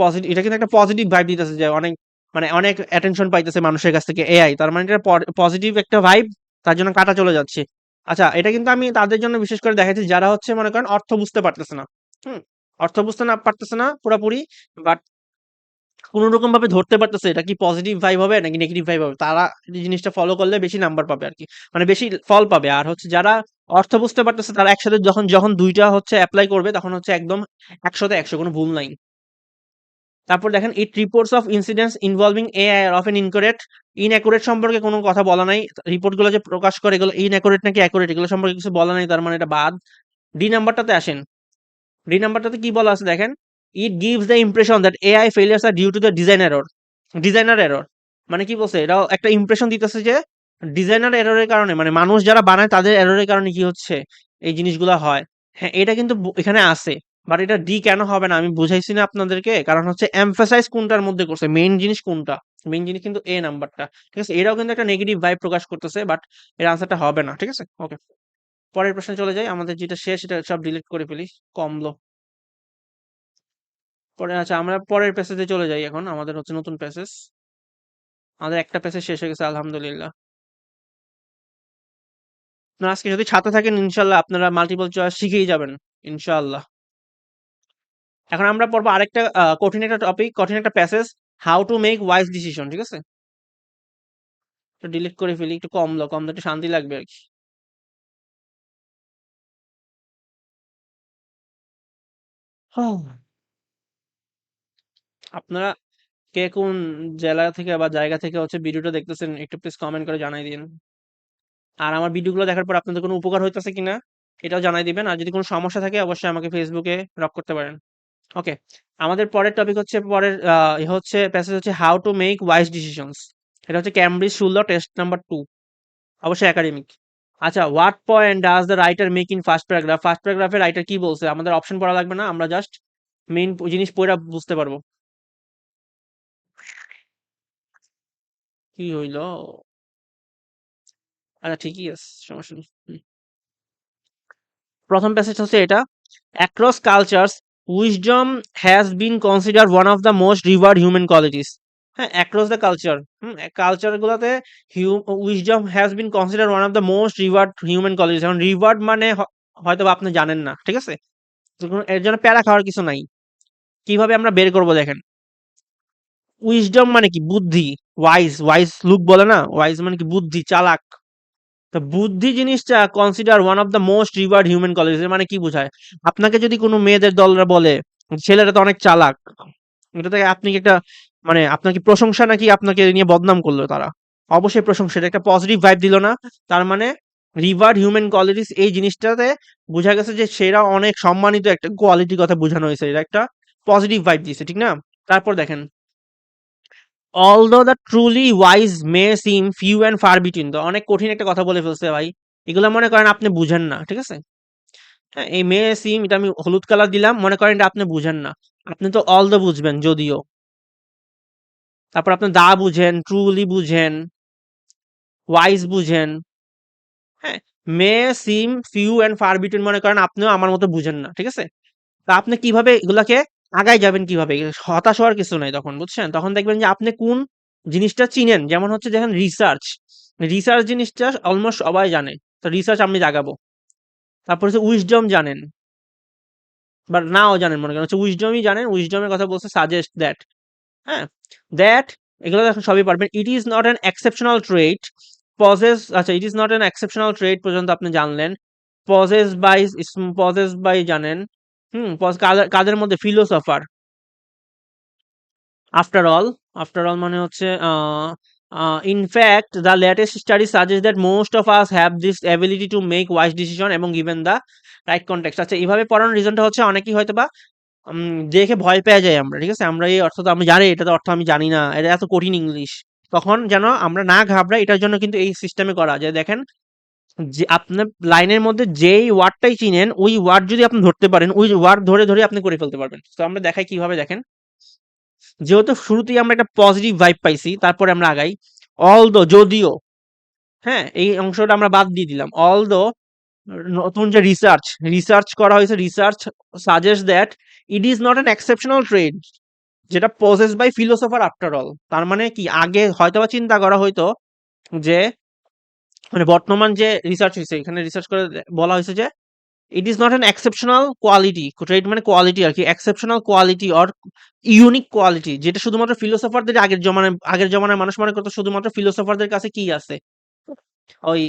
পজিটিভ, এটা কিন্তু একটা পজিটিভ ভাইব দিতেছে যে অনেক মানে অনেক অ্যাটেনশন পাইতেছে মানুষের কাছ থেকে এআই। তার মানে এটা পজিটিভ একটা ভাইব, তার জন্য কাটা চলে যাচ্ছে। আচ্ছা, এটা কিন্তু আমি তাদের জন্য বিশেষ করে দেখাচ্ছি যারা হচ্ছে মনে করেন অর্থ বুঝতে পারতেছে না। হুম, অর্থ বুঝতে না পারতেছে না পুরোপুরি, বাট কোনরকম ভাবে ধরতে পারতেছে এটা কি পজিটিভ ভাইব হবে নাকি নেগেটিভ ভাইব হবে। তারা এই জিনিসটা ফলো করলে বেশি নাম্বার পাবে আরকি। মানে বেশি ফল পাবে। আর হচ্ছে যারা অর্থ বুঝতে পারতেছে তারা একসাথে যখন ২ টা হচ্ছে এপ্লাই করবে তখন হচ্ছে একদম ১০০ তে ১০০ কোনো ভুল নাই। তারপর দেখেন it reports of incidents involving AI are often inaccurate সম্পর্কে কোনো কথা বলা নাই। রিপোর্টগুলো যে প্রকাশ করে এগুলো ইনঅ্যাকুরেট নাকি অ্যাকুরেট এগুলো সম্পর্কে কিছু বলা নাই, তার মানে এটা বাদ। ডি নাম্বারটাতে আসেন। ডি নাম্বারটাতে কি বলা আছে দেখেন, it gives the impression that AI failures are due to the designer error. মানে কি বলছে, এটাও একটা ইমপ্রেশন দিতেছে যে ডিজাইনার এররের কারণে, মানে মানুষ যারা বানায় তাদের এররের কারণে কি হচ্ছে এই জিনিসগুলো হয়। হ্যাঁ, এটা কিন্তু এখানে আছে, বাট এটা ডি কেন হবে না আমি বুঝাইছি না আপনাদেরকে, কারণ হচ্ছে এমফাসাইজ কোনটার মধ্যে করছে, মেইন জিনিস কোনটা, মেইন জিনিস কিন্তু এ নাম্বারটা। ঠিক আছে, এটাও কিন্তু একটা নেগেটিভ ভাইব প্রকাশ করতেছে, বাট এর আনসারটা হবে না। ঠিক আছে, ওকে, পরের প্রশ্নে চলে যাই। আমাদের যেটা শেষ এটা সব ডিলিট করে ফেলি, কমলো। পরে আচ্ছা, আমরা পরের প্যাসেজে চলে যাই। এখন আমাদের হচ্ছে নতুন প্যাসেজ, আমাদের একটা প্যাসেজ শেষ হয়ে গেছে আলহামদুলিল্লাহ। আপনারা আজকে যদি ছাত্র থাকেন ইনশাল্লাহ আপনারা মাল্টিপল চয়েস শিখেই যাবেন ইনশাআল্লাহ। এখন আমরা পড়বো আরেকটা কঠিন একটা টপিক, কঠিন একটা passage, how to make wise decision. ঠিক আছে, একটু ডিলিট করে ফেলি, একটু কমলো কমলো, একটু শান্তি লাগবে আর কি। হাহ, আপনারা কে কোন জেলা থেকে বা জায়গা থেকে হচ্ছে ভিডিওটা দেখতেছেন একটু প্লিজ কমেন্ট করে জানাই দিন। আর আমার ভিডিওগুলো দেখার পর আপনাদের কোনো উপকার হইতেছে কিনা এটাও জানাই দিবেন। আর যদি কোনো সমস্যা থাকে অবশ্যই আমাকে ফেসবুকে নক করতে পারেন। ওকে, আমাদের পরের টপিক হচ্ছে, পরের হচ্ছে প্যাসেজ হচ্ছে how to make wise decisions. এটা হচ্ছে ক্যামব্রিজ শুল টেস্ট নাম্বার 2, অবশ্যই একাডেমিক। আচ্ছা, what point does the writer make in first paragraph. First প্যারাগ্রাফে রাইটার কি বলছে, আমাদের অপশন পড়া লাগবে না, আমরা জাস্ট মেইন জিনিস পড়া বুঝতে পারবো। কি হইলো, আচ্ছা ঠিকই আছে, সমস্যা নেই। প্রথম প্যাসেজ হচ্ছে এটা, across cultures wisdom has been consider one of the most revered human qualities. হ্যাঁ, অ্যাক্রস দ্য কালচার, কালচার গুলোতে wisdom has been consider one of the most revered human qualities. এখন রিভার্ড মানে হয়তো বা আপনি জানেন না, ঠিক আছে, তো এর জন্য প্যারা খাওয়ার কিছু নাই। কিভাবে আমরা বের করব দেখেন, উইজডম মানে কি বুদ্ধি, ওয়াইজ ওয়াইজ লুক বলে না, ওয়াইজ মানে কি বুদ্ধি, চালাক। তো বুদ্ধি জিনিসটা consider one of the most revered human qualities মানে কি বোঝায়, আপনাকে যদি কোনো মেয়েদের দলরা বলে ছেলেরা তো অনেক চালাক, এটা থেকে আপনি কি একটা, মানে আপনার কি প্রশংসা নাকি আপনাকে নিয়ে বদনাম করলো তারা? অবশ্যই প্রশংসা, এটা একটা পজিটিভ ভাইব দিল না? তার মানে রিভার্ড হিউম্যান কোয়ালিটিস এই জিনিসটাতে বোঝা গেছে যে সেরা অনেক সম্মানিত একটা কোয়ালিটির কথা বোঝানো হয়েছে, এটা একটা পজিটিভ ভাইব দিয়েছে, ঠিক না? তারপর দেখেন, although the truly wise may seem few and far between, তো অনেক কঠিন একটা কথা বলে ফেলছে ভাই, এগুলো মনে করেন আপনি বুঝেন না, ঠিক আছে। হ্যাঁ, এই মে সিম এটা আমি হলুদ কালার দিলাম, মনে করেন এটা আপনি বুঝেন না, আপনি তো অল দ্য বুঝবেন যদিও। তারপর আপনি দা বুঝেন, ট্রুলি বুঝেন, ওয়াইজ বুঝেন। হ্যাঁ, মে সিম ফিউ এন্ড ফার বিটুইন মনে করেন আপনিও আমার মতো বুঝেন না, ঠিক আছে। তা আপনি কিভাবে এগুলাকে আগায় যাবেন কিভাবে, হতাশ হওয়ার কিছু নাই তখন, বুঝছেন, তখন দেখবেন যে আপনি কোন জিনিসটা চিনেন। যেমন হচ্ছে দেখেন রিসার্চ, রিসার্চ জিনিসটা অলমোস্ট সবাই জানে, তো রিসার্চ আমি জাগাবো। তারপর হচ্ছে উইজডম জানেন, বাট নাও জানেন, মনে করেন হচ্ছে উইজডমই জানেন, উইজডমের কথা বলছে সাজেস্ট দ্যাট। হ্যাঁ, দ্যাট এগুলো এখন সবই পারবেন। It is not an exceptional trait possess, আচ্ছা it is not an exceptional trait পর্যন্ত আপনি জানলেন। পজেস বাই, পজেস বাই জানেন। কাদের কাদের মধ্যে, philosopher. After all, after all মানে হচ্ছে in fact the latest study suggest that most of us have this ability to make wise decision এবং given the right context. আচ্ছা, এইভাবে পড়ানোর রিজনটা হচ্ছে অনেকেই হয়তো বা দেখে ভয় পেয়ে যাই আমরা, ঠিক আছে, আমরা এই অর্থ তো আমি জানি, এটা তো অর্থ আমি জানি না, এটা এত কঠিন ইংলিশ। তখন যেন আমরা না ঘাবড়াই, এটার জন্য কিন্তু এই সিস্টেমে করা যায়। দেখেন, যে আপনার লাইনের মধ্যে যেই ওয়ার্ডটাই চিনেন ওই ওয়ার্ড যদি আপনি ধরতে পারেন, ওই ওয়ার্ড ধরে ধরে আপনি করে ফেলতে পারবেন। তো আমরা দেখাই কিভাবে, দেখেন, যেহেতু শুরুতেই আমরা একটা পজিটিভ ভাইব পাইছি, তারপরে আমরা আগাই। অলদো যদিও, হ্যাঁ এই অংশটা আমরা বাদ দিয়ে দিলাম। অলদো নতুন যে রিসার্চ, রিসার্চ করা হয়েছে, research suggest that it is not an exceptional trade যেটা possess by philosopher after all. তার মানে কি, আগে হয়তোবা চিন্তা করা হয়তো যে, মানে বর্তমান যে রিসার্চ হয়েছে এখানে রিসার্চ করে বলা হয়েছে যে ইট is not an exceptional quality, trade মানে কোয়ালিটি আর কি, exceptional quality or unique quality যেটা শুধুমাত্র ফিলোসোফারদের, আগের জমানায় মানুষ মনে করতো শুধুমাত্র ফিলোসোফারদের কাছে কি আছে, ওই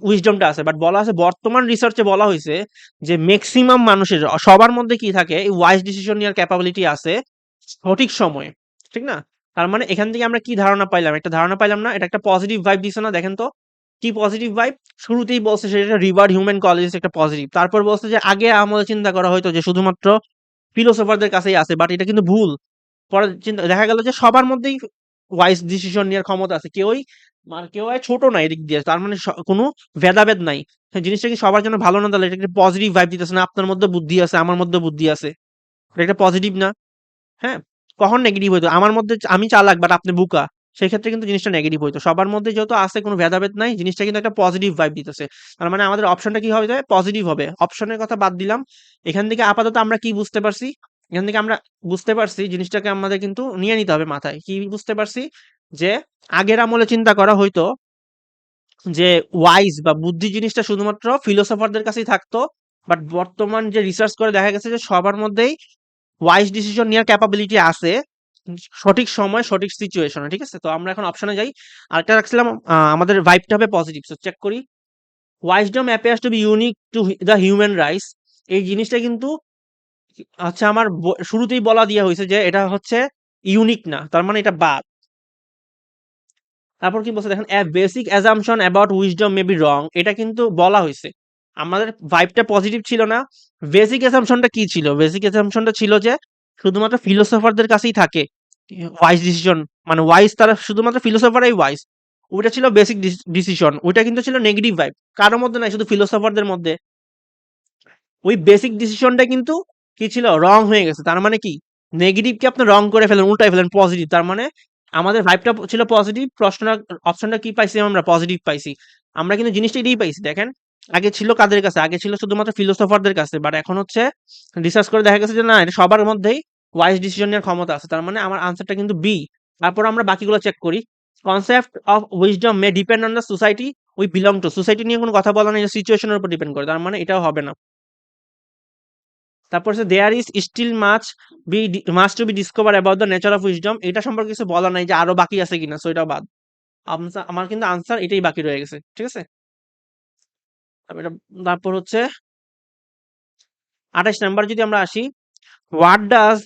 উইজডমটা আছে। বাট বলা আছে, বর্তমান রিসার্চে বলা হয়েছে যে ম্যাক্সিমাম মানুষের, সবার মধ্যে কি থাকে, এই ওয়াইজ ডিসিশন নেওয়ার ক্যাপাবিলিটি আছে। সঠিক সময়ে, ঠিক না? তার মানে এখান থেকে আমরা কি ধারণা পাইলাম? একটা ধারণা পাইলাম না? এটা একটা পজিটিভ ভাইব দিছে না? দেখেন তো। কি পজিটিভ ভাইব? শুরুতেই বলছে সেটা রিভার্ড হিউম্যান কোয়ালিটিস একটা পজিটিভ। তারপর বলছে যে আগে আমলে চিন্তা করা হয়তো যে শুধুমাত্র ফিলোসোফারদের কাছেই আছে। বাট এটা কিন্তু ভুল। পরে চিন্তা দেখা গেল যে সবার মধ্যেই ওয়াইজ ডিসিশন নেওয়ার ক্ষমতা আছে। কেউ ছোট না এদিক দিয়ে। তার মানে কোনো ভেদাভেদ নাই। হ্যাঁ, জিনিসটা কি সবার জন্য ভালো না তাহলে এটা একটা পজিটিভ ভাইব দিতেছে না? আপনার মধ্যে বুদ্ধি আছে, আমার মধ্যে বুদ্ধি আছে। এটা একটা পজিটিভ না? হ্যাঁ? কখন নেগেটিভ হইতো? আমার মধ্যে আমি চালাক বাট আপনি বোকা। সেক্ষেত্রে কিন্তু জিনিসটা নেগেটিভ হইতো। সবার মধ্যে যেহেতু আছে কোনো ভেদাভেদ নাই, জিনিসটা কিন্তু একটা পজিটিভ ভাইব দিতেছে। তার মানে আমাদের অপশনটা কি হবে? পজিটিভ হবে। অপশনের কথা বাদ দিলাম। এখান থেকে আপাতত আমরা কি বুঝতে পারছি? এখান থেকে আমরা বুঝতে পারছি জিনিসটাকে আমাদের কিন্তু নিয়ে নিতে হবে মাথায়। কি বুঝতে পারছি? যে আগের আমলে চিন্তা করা হইতো যে ওয়াইজ বা বুদ্ধি জিনিসটা শুধুমাত্র ফিলোসোফারদের কাছেই থাকতো। বাট বর্তমান যে রিসার্চ করে দেখা গেছে যে সবার মধ্যেই ওয়াইজ ডিসিশন নেওয়ার ক্যাপাবিলিটি আছে সঠিক সময় সঠিক সিচুয়েশনে, ঠিক আছে? তো আমরা এখন অপশনে যাই। আরেকটা রাখছিলাম আমাদের ভাইবটা হবে পজিটিভ। সো চেক করি। Wisdom appears to be unique to the human race. এই জিনিসটা কিন্তু আচ্ছা আমার শুরুতেই বলা দিয়া হয়েছে যে এটা হচ্ছে ইউনিক না, তার মানে এটা বাদ। তারপর কি বলছে দেখেন, a basic assumption about wisdom may be wrong. এটা কিন্তু বলা হয়েছে। আমাদের ভাইবটা পজিটিভ ছিল না। বেসিক অ্যাজাম্পশনটা কি ছিল? বেসিক অ্যাজাম্পশনটা ছিল যে শুধুমাত্র ফিলোসোফারদের কাছেই থাকে ওয়াইজ ডিসিশন, মানে ওয়াইজ তারা শুধুমাত্র ফিলোসোফারাই ওয়াইজ। ওইটা ছিল বেসিক ডিসিশন। ওইটা কিন্তু ছিল নেগেটিভ ভাইব। কারোর মধ্যে নাই, শুধু ফিলোসোফারদের মধ্যে। ওই বেসিক ডিসিশনটা কিন্তু কি ছিল? রং হয়ে গেছে। তার মানে কি? নেগেটিভকে আপনি রং করে ফেলেন, উল্টাই ফেলেন পজিটিভ। তার মানে আমাদের ভাইবটা ছিল পজিটিভ। প্রশ্নটা অপশনটা কি পাইছি আমরা? পজিটিভ পাইছি। আমরা কিন্তু জিনিসটা এটাই পাইছি। দেখেন, আগে ছিল কাদের কাছে? আগে ছিল শুধুমাত্র ফিলোসোফারদের কাছে। বাট এখন হচ্ছে রিসার্চ করে দেখা গেছে যে না, এটা সবার মধ্যেই ওয়াইজ ডিসিশন নেওয়ার ক্ষমতা আছে। তার মানে আমার আনসারটা কিন্তু বি। তারপর আমরা বাকিগুলো চেক করি। Concept of wisdom May depend on the society we belong to. Society নিয়ে কোনো কথা বলা নেই, সিচুয়েশনের উপর ডিপেন্ড করে। তার মানে এটাও হবে না। তারপর হচ্ছে there is still much to be discover about the nature of wisdom. এটা সম্পর্কে কিছু বলা নাই যে আরো বাকি আছে কিনা, সো এটাও বাদ। আমার কিন্তু আনসার এটাই বাকি রয়ে গেছে, ঠিক আছে? তারপর হচ্ছে 28 নাম্বার যদি আমরা আসি, what does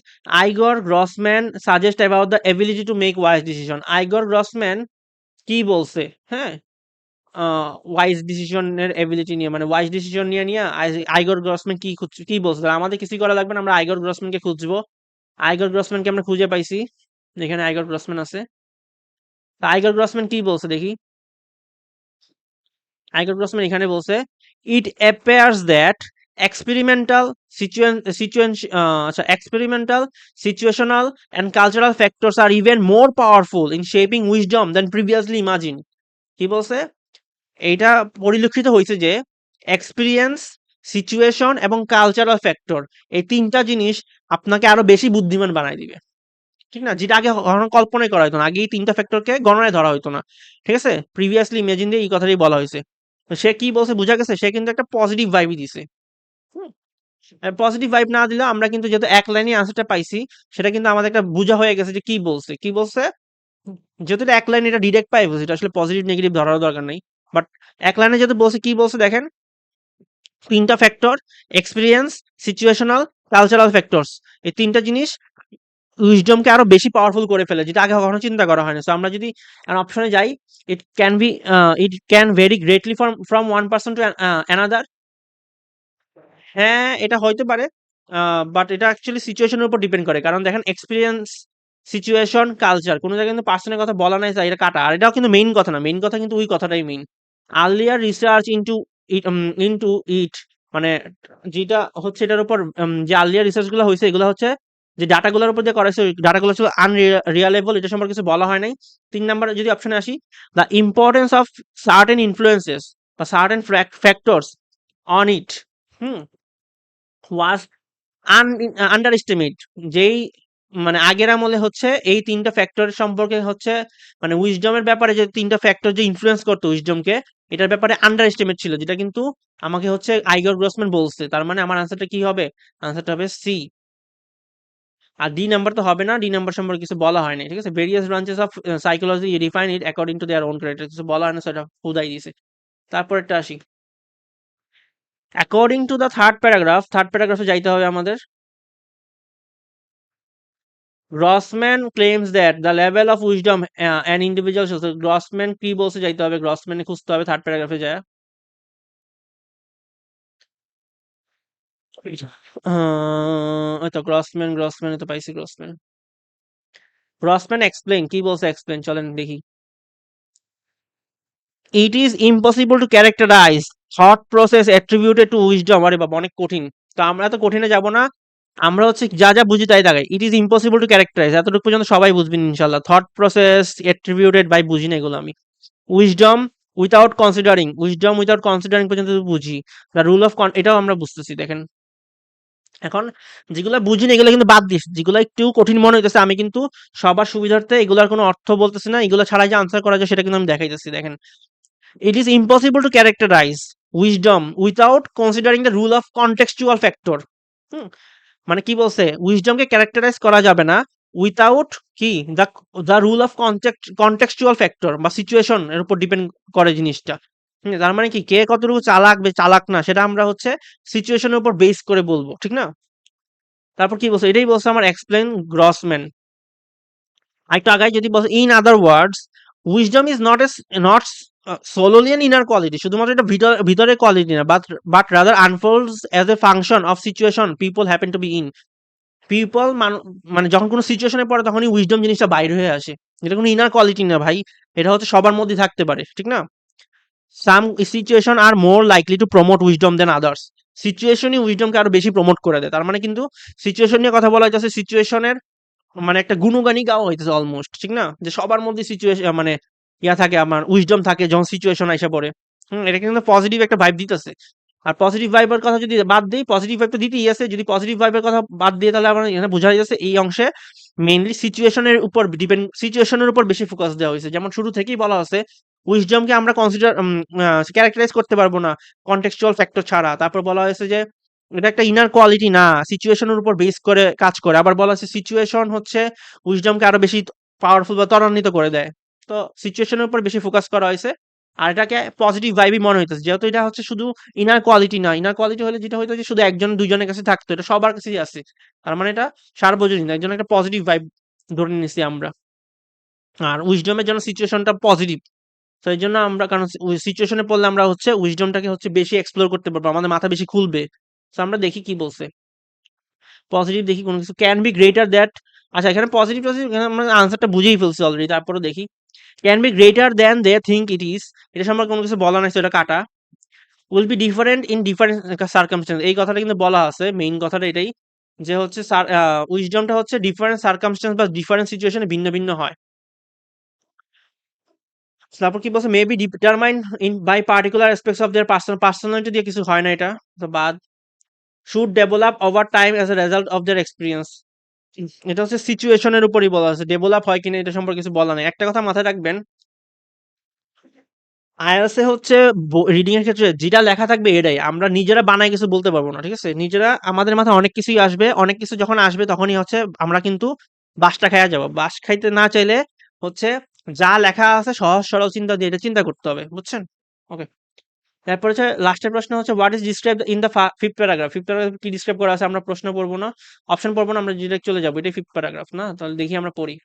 Igor Grossmann suggest about the ability to make wise decision? Igor Grossmann কি বলছে? হ্যাঁ, ওয়াইজ ডিসিশনের এবিলিটি নিয়ে, মানে ওয়াইজ ডিসিশন নিয়ে আইগর গ্রসম্যান কি বলছে? তাহলে আমাদের কিছুই করা লাগবে না, আমরা আইগর গ্রসম্যানকে খুঁজবো। আইগর গ্রসম্যানকে আমরা খুঁজে পাইছি। এখানে আইগর গ্রসম্যান আছে। তা আইগর গ্রসম্যান কি বলছে দেখি। আইগর গ্রসম্যান এখানে বলছে, it appears that experimental experimental situational and cultural factors are even more powerful in shaping wisdom than previously imagine. কি বলছে? এইটা পরিলক্ষিত হয়েছে যে এক্সপিরিয়েন্স, সিচুয়েশন এবং কালচারাল ফ্যাক্টর, এই তিনটা জিনিস আপনাকে আরো বেশি বুদ্ধিমান বানায় দিবে, ঠিক না? যেটা আগে কখনো কল্পনাই করা হতো না। আগে এই ৩ টা ফ্যাক্টরকে গণনায় ধরা হইতো না। ঠিক আছে? প্রিভিয়াসলি ইমাজিন দিয়ে এই কথাটাই বলা হইছে। তো সে কি বলছে বুঝা গেছে? সে কিন্তু একটা পজিটিভ ভাইবই দিছে। হুম? পজিটিভ ভাইব না দিলেও আমরা কিন্তু যেহেতু এক লাইনে আনসারটা পাইছি, সেটা কিন্তু আমাদের একটা বুঝা হয়ে গেছে যে কি বলছে। কি বলছে? যেহেতু এটা এক লাইনে, এটা ডিরেক্ট পাই বলছে। এটা আসলে পজিটিভ নেগেটিভ ধরার দরকার নাই। বাট এক লাইনে যেহেতু বলছে, কি বলছে দেখেন, ৩ টা factor, experience, situational, cultural factors. এই ৩ টা জিনিস উইজডমকে আরো বেশি পাওয়ারফুল করে ফেলে, যেটা আগে কখনো চিন্তা করা হয়নি। সো আমরা যদি অপশনে যাই, it can very greatly from one person to another. হ্যাঁ, এটা হইতে পারে। বাট এটা অ্যাকচুয়ালি সিচুয়েশনের উপর ডিপেন্ড করে। কারণ দেখেন, এক্সপেরিয়েন্স, সিচুয়েশন, কালচার কোন জায়গায় কিন্তু পার্সনের কথা বলা নাই, তাই এটা কাটা। আর এটাও কিন্তু মেইন কথা না। মেইন কথা কিন্তু ওই কথাটাই মেইন। আর্লিয়ার রিসার্চ ইনটু ইট, মানে যেটা হচ্ছে এটার উপর, যে আর্লিয়ার রিসার্চ গুলো হয়েছে, এগুলো হচ্ছে যে ডাটাগুলোর উপর যে করা হয়েছে, ওই ডাটাগুলো ছিল আনরিলায়েবল। এটা সম্পর্কে কিছু বলা হয় নাই। ৩ নাম্বারে যদি অপশনে আসি, the importance of certain influences বা certain factors on it whom was underestimate. যেই মানে আগের আমলে হচ্ছে এই ৩ টা ফ্যাক্টর সম্পর্কে হচ্ছে, মানে উইজডমের ব্যাপারে যে ৩ টা ফ্যাক্টর যে ইনফ্লুয়েন্স করতো উইজডমকে, এটার ব্যাপারে আন্ডার এস্টিমেট ছিল, যেটা কিন্তু আমাকে হচ্ছে আইগর গ্রসম্যান বলছে। তার মানে আমার আনসারটা কি হবে? আনসারটা হবে সি। আর ডি নাম্বার তো হবে না, ডি নাম্বার সম্পর্কে কিছু বলা হয়নি, ঠিক আছে? Various branches of psychology define it according to their own criteria, কিছু বলা হয় না, সেটা হুদাই দিছে। তারপরেরটা আসি। অ্যাকর্ডিং টু দ্য থার্ড প্যারাগ্রাফে যাইতে হবে আমাদের। Grossman claims that the level of wisdom an individual Grossman কি বলছে যাইতে হবে, গ্রসম্যানে খুঁজতে হবে থার্ড প্যারাগ্রাফে যায়। ওই তো গ্রসম্যান তো পাইছি গ্রসম্যান এক্সপ্লেইন কি বলছে, এক্সপ্লেইন চলেন দেখি। ইট is impossible to characterise thought process attributed two wisdom. আরে বাবা অনেক কঠিন, তো আমরা তো কঠিনে যাব না, আমরা হচ্ছে যা যা বুঝি তাই দাগাই। It is impossible to characterize এতটুকু পর্যন্ত সবাই বুঝবেন ইনশাল্লাহ। থট প্রসেস অ্যাট্রিবিউটেড বাই বুঝি না এগুলো আমি। উইজডম উইদাউট কনসিডারিং পর্যন্ত বুঝি। দ্য রুল অফ এটাও আমরা বুঝতেছি দেখেন। এখন যেগুলো বুঝি না এগুলো কিন্তু বাদ দিস, যেগুলো একটু কঠিন মনে হইতেছে আমি কিন্তু সবার সুবিধার্থে এগুলার কোনো অর্থ বলতেছি না, এগুলো ছাড়া যে আনসার করা যায় সেটা কিন্তু আমি দেখাইতেছি দেখেন। It is impossible to characterize wisdom without considering the rule of contextual factor. হুম, মানে কি বলছে, উইজডমকে ক্যারেক্টারাইজ করা যাবে না উইথাউট কি the the rule of contextual factor বা সিচুয়েশন এর উপর ডিপেন্ড করে জিনিসটা। তার মানে কি কে কতটুকু চালাক চালাক না সেটা আমরা হচ্ছে সিচুয়েশনের উপর বেস করে বলবো, ঠিক না? তারপর কি বলছে, এটাই বলছে আমার এক্সপ্লেন গ্রসম্যান। আরেকটু আগায় যদি বলছে in other words wisdom is not solely an inner quality, শুধুমাত্র এটা ভিতরের কোয়ালিটি না, but rather আনফোল্ডস as a function of situation people happen to be in. People মানে যখন কোনো সিচুয়েশনে পড়ে তখনই উইজডম জিনিসটা বাইরে হয়ে আসে। এটা কোনো ইনার কোয়ালিটি না ভাই, এটা হচ্ছে সবার মধ্যে থাকতে পারে, ঠিক না? Some situation are more likely to promote wisdom than others. সিচুয়েশনই উইজডমকে আরো বেশি প্রমোট করে দেয়। তার মানে কিন্তু সিচুয়েশন নিয়ে কথা বলা হইতেছে, সিচুয়েশনের মানে একটা গুণগানই গাওয়া হইতেছে অলমোস্ট, ঠিক না? যে সবার মধ্যে সিচুয়েশন মানে ইয়া থাকে, আমার উইজডম থাকে যখন সিচুয়েশন আইসা পড়ে। এটা কিন্তু পজিটিভ একটা ভাইব দিতেছে। আর পজিটিভ ভাইবের কথা যদি বাদ দিই, পজিটিভ ভাইব তো দিতেই আছে, যদি পজিটিভ ভাইবের কথা বাদ দিয়ে তাহলে আমার এখানে বোঝা যাচ্ছে এই অংশে মেইনলি সিচুয়েশনের উপর বেশি ফোকাস দেওয়া হয়েছে। যেমন শুরু থেকেই বলা আছে উইজডমকে আমরা ক্যারেক্টারাইজ করতে পারবো না কন্টেক্সচুয়াল ফ্যাক্টর ছাড়া। তারপর বলা হয়েছে যে এটা একটা ইনার কোয়ালিটি না, সিচুয়েশনের উপর বেস করে কাজ করে। আবার বলা হচ্ছে সিচুয়েশন হচ্ছে উইজডমকে আরো বেশি পাওয়ারফুল বা ত্বরান্বিত করে দেয়। তো সিচুয়েশনের উপর বেশি ফোকাস করা হয়েছে। আর এটাকে পজিটিভ ভাইবই মনে হইতেছে, যেহেতু এটা হচ্ছে শুধু ইনার কোয়ালিটি না। ইনার কোয়ালিটি হলে যেটা হইতো যে শুধু একজন দুইজনের কাছে থাকতো, এটা সবার কাছেই আছে। তার মানে এটা সার্বজনীন, একজন একটা পজিটিভ ভাইব ধরে নিছি আমরা। আর উইজডমের জন্য সিচুয়েশনটা পজিটিভ। তো এই জন্য আমরা, কারণ সিচুয়েশনে পড়লে আমরা হচ্ছে উইজডমটাকে হচ্ছে বেশি এক্সপ্লোর করতে পারবো, আমাদের মাথা বেশি খুলবে। তো আমরা দেখি কি বলছে। পজিটিভ দেখি কোনো কিছু ক্যান বি গ্রেটার দ্যাট। আচ্ছা এখানে পজিটিভ পজিটিভ আমরা আনসারটা বুঝেই ফেলছি অলরেডি, তারপরে দেখি can be greater than they think it is. এটা সম্পর্কে কোনো কিছু বলা নাই, সেটা কাটা। Will be different in different circumstances, এই কথাটা কিন্তু বলা আছে, মেইন কথাটা এটাই যে হচ্ছে উইজডমটা হচ্ছে ডিফারেন্ট সার্কামস্টেন্স বা ডিফারেন্ট সিচুয়েশনে ভিন্ন ভিন্ন হয়। তারপর কি বলছে, maybe determine in by particular aspects of their personality দিয়ে কিছু হয় না, এটা তো বাদ। Should develop over time as a result of their experience. এটা হচ্ছে সিচুয়েশনের উপরই বলা আছে, ডেভেলপ হয় কিনা এটা সম্পর্কে কিছু বলা নেই। একটা কথা মাথায় রাখবেন, আইএলটিএস এ হচ্ছে রিডিং এর ক্ষেত্রে যেটা লেখা থাকবে এটাই, আমরা নিজেরা বানায় কিছু বলতে পারবো না, ঠিক আছে? নিজেরা আমাদের মাথায় অনেক কিছুই আসবে, অনেক কিছু যখন আসবে তখনই হচ্ছে আমরা কিন্তু বাসটা খাইয়া যাবো। বাস খাইতে না চাইলে হচ্ছে যা লেখা আছে সহজ সরল চিন্তা দিয়ে এটা চিন্তা করতে হবে, বুঝছেন? ওকে, তারপর হচ্ছে লাস্টের প্রশ্ন হচ্ছে what is describe in the fifth paragraph. Fifth paragraph কি ডিসক্রাইব করা আছে, আমরা প্রশ্ন পড়বো না, অপশন পড়বো না, আমরা ডিরেক্ট চলে যাবো। এটাই ফিফথ প্যারাগ্রাফ না? তাহলে দেখি আমরা পড়ি।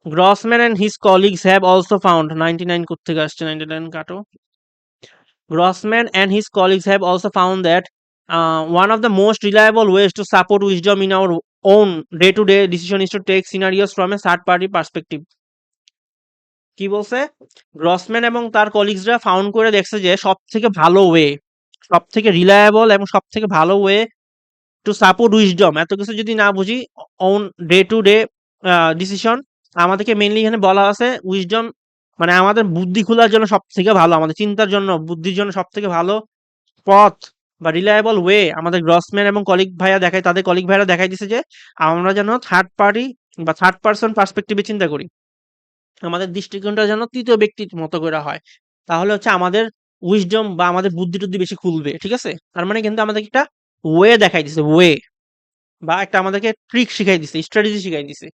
Grossman and his colleagues have also found 99 কোত্থেকে আসছে, 99 কাটো। Grossman and his colleagues have also found that one of the most reliable ways to support wisdom in our own day-to-day decision is to take scenarios from a third-party perspective. কি বলছে, Grossman এবং তার কলিগসরা found করে দেখছে যে সব থেকে ভালো ওয়ে, সব থেকে রিলায়েবল এবং সব থেকে ভালো ওয়ে টু সাপোর্ট উইজডম, এত কিছু যদি না বুঝি, on day to day decision, আমাদেরকে মেইনলি এখানে বলা আছে উইজডম মানে আমাদের বুদ্ধি খোলার জন্য সব থেকে ভালো, আমাদের চিন্তার জন্য বুদ্ধির জন্য সব থেকে ভালো পথ বা রিলায়েবল ওয়ে আমাদের গ্রসম্যান এবং কলিগ ভাইয়া দেখায়, তাদের কলিগ ভাইরা দেখাই দিছে যে আমরা যেন থার্ড পার্টি বা থার্ড পার্সন পার্সপেক্টিভে চিন্তা করি, আমাদের দৃষ্টিকোণটা যেন তৃতীয় ব্যক্তির মতো করে হয়। তাহলে হচ্ছে আমাদের উইজডম বা আমাদের বুদ্ধি টুদ্ধি বেশি খুলবে, ঠিক আছে? তার মানে কিন্তু আমাদের একটা ওয়ে দেখাই দিছে, ওয়ে বা একটা আমাদেরকে ট্রিক শিখাই দিছে, স্ট্র্যাটেজি শিখাই দিছে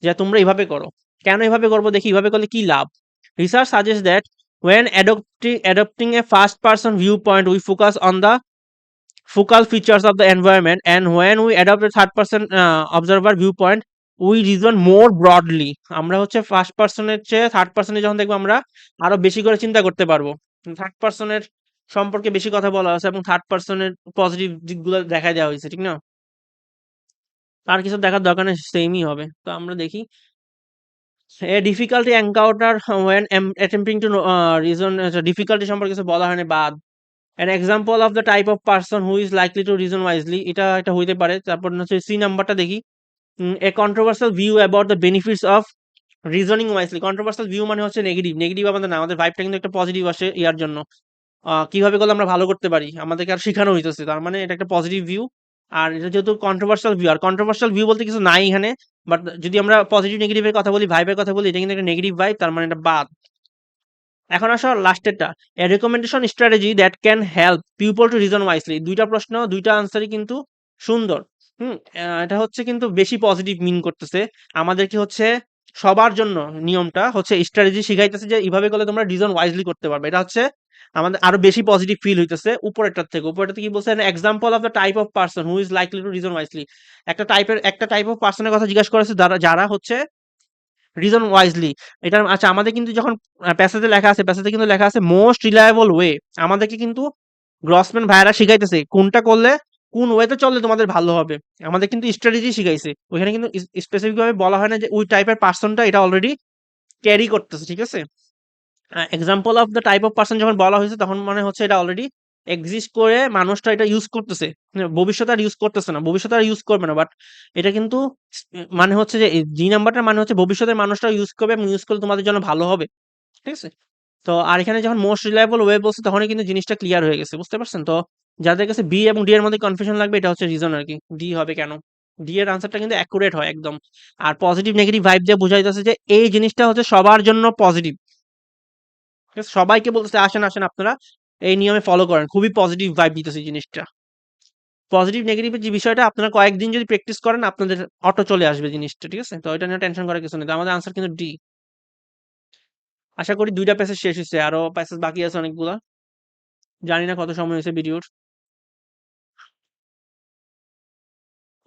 যে তোমরা এইভাবে করো। কেন এভাবে করবো দেখি, এইভাবে করলে কি লাভ? Research suggest that when adopting a first person viewpoint we focus on the focal features of the environment, and when we adopt a third person observer viewpoint we reason more broadly. আমরা হচ্ছে first পার্সনের চেয়ে third পার্সনে যখন দেখবো আমরা আরো বেশি করে চিন্তা করতে পারবো। থার্ড পার্সনের সম্পর্কে বেশি কথা বলা হয়েছে এবং থার্ড পার্সনের পজিটিভ দিকগুলো দেখাই দেওয়া হয়েছে, ঠিক না? তার কিছু দেখার দরকার নেই, সেমই হবে। তো আমরা দেখি a difficulty encounter when attempting to reason difficulty সম্পর্কে কিছু বলা হয়নি বাদ। an example of the type of person who is likely to reason wisely, এটা হইতে পারে। তারপর হচ্ছে সি নাম্বারটা দেখি, a controversial view about the benefits of reasoning wisely. controversial view মানে হচ্ছে নেগেটিভ, নেগেটিভ আমাদের না, আমাদের ভাইবটা কিন্তু একটা পজিটিভ আসে ইয়ার জন্য। কিভাবে করলে আমরা ভালো করতে পারি আমাদেরকে আর শেখানো হইতেছে, তার মানে এটা একটা পজিটিভ ভিউ। আর এটা যেহেতু কন্ট্রোভার্সিয়াল ভিউ, আর কন্ট্রোভার্সিয়াল ভিউ বলতে কিছু নাই এখানে, বাট যদি আমরা পজিটিভ নেগেটিভের কথা বলি, ভাইবের কথা বলি, এটা কিন্তু একটা নেগেটিভ ভাইব, তার মানে এটা বাদ। এখন আসো লাস্টেরটা, a recommendation strategy that can help people to reason wisely. দুইটা প্রশ্ন, দুইটা আনসারই কিন্তু সুন্দর। হুম, এটা হচ্ছে কিন্তু বেশি পজিটিভ মিন করতেছে আমাদেরকে, হচ্ছে সবার জন্য নিয়মটা হচ্ছে স্ট্র্যাটেজি শিখাইতেছে যে এইভাবে করলে তোমরা রিজন ওয়াইজলি করতে পারবে। এটা হচ্ছে আমাদের আরো বেশি পজিটিভ ফিল হইতেছে উপরেরটার থেকে। উপরেরটাতে কি বলছে, example of the type of person who is likely to reason wisely. একটা টাইপ অফ পার্সনের কথা জিজ্ঞাসা করেছে যারা যারা হচ্ছে রিজন ওয়াইজলি। এটা আচ্ছা, আমাদের কিন্তু যখন প্যাসেজে লেখা আছে, প্যাসেজে কিন্তু লেখা আছে মোস্ট রিলায়েবল ওয়ে। আমাদেরকে কিন্তু গ্রসম্যান ভাইয়ারা শিখাইতেছে কোনটা করলে কোন ওয়েতে চললে তোমাদের ভালো হবে। আমাদের কিন্তু স্ট্র্যাটেজি শিখাইছে, ওইখানে কিন্তু স্পেসিফিক ভাবে বলা হয় না যে ওই টাইপের পার্সনটা এটা অলরেডি ক্যারি করতেছে, ঠিক আছে? Example of the type of person যখন বলা হয়েছে তখন মানে হচ্ছে এটা অলরেডি এক্সিস্ট করে, মানুষটা এটা ইউজ করতেছে। ভবিষ্যতে আর ইউজ করতেছে না, ভবিষ্যতে আর ইউজ করবে না, বাট এটা কিন্তু মানে হচ্ছে যে জি নাম্বারটা মানে হচ্ছে ভবিষ্যতের মানুষটা ইউজ করবে এবং ইউজ করলে তোমাদের জন্য ভালো হবে, ঠিক আছে? তো আর এখানে যখন মোস্ট রিলায়েবল ওয়ে বলছে তখনই কিন্তু জিনিসটা ক্লিয়ার হয়ে গেছে, বুঝতে পারছেন? তো যাদের কাছে বি এবং ডি এর মধ্যে কনফিউশন লাগবে, এটা হচ্ছে রিজন আর কি। ডি হবে কেন, ডি এর আনসারটা কিন্তু অ্যাকুরেট হয় একদম। আর পজিটিভ নেগেটিভ ভাইব দিয়ে বুঝাইতেছে যে এই জিনিসটা হচ্ছে সবার জন্য পজিটিভ, ঠিক আছে? সবাইকে বলতেছে আসেন আসেন আপনারা এই নিয়মে ফলো করেন, খুবই পজিটিভ ভাইব দিতেছে জিনিসটা। পজিটিভ নেগেটিভের যে বিষয়টা আপনারা কয়েকদিন যদি প্র্যাকটিস করেন আপনাদের অটো চলে আসবে জিনিসটা, ঠিক আছে? তো এটা নিয়ে টেনশন করার কিছু নেই। তো আমাদের আনসার কিন্তু ডি। আশা করি ২ টা প্যাসেজ শেষ হইছে, আরো প্যাসেজ বাকি আছে অনেকগুলা। জানি না কত সময় হয়েছে ভিডিওর।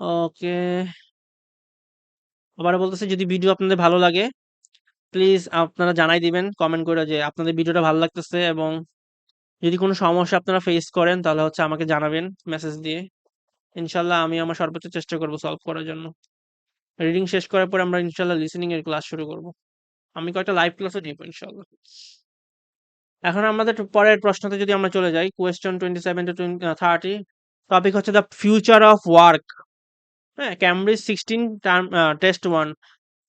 ওকে, আবারও বলতেছি যদি ভিডিও আপনাদের ভালো লাগে প্লিজ আপনারা জানাই দিবেন কমেন্ট করে যে আপনাদের ভিডিওটা ভালো লাগতেছে, এবং যদি কোনো সমস্যা আপনারা ফেস করেন তাহলে হচ্ছে আমাকে জানাবেন মেসেজ দিয়ে। ইনশাল্লাহ আমি আমার সর্বোচ্চ চেষ্টা করব সলভ করার জন্য। রিডিং শেষ করার পর আমরা ইনশাল্লাহ লিসেনিং এর ক্লাস শুরু করব। আমি কয়েকটা লাইভ ক্লাসও নিব ইনশাল্লাহ। এখন আমাদের পরের প্রশ্নতে যদি আমরা চলে যাই, কোয়েশ্চেন 27 to 30, টপিক হচ্ছে দ্য ফিউচার অফ ওয়ার্ক। হ্যাঁ, ক্যামব্রিজ 16 টার্ম টেস্ট 1।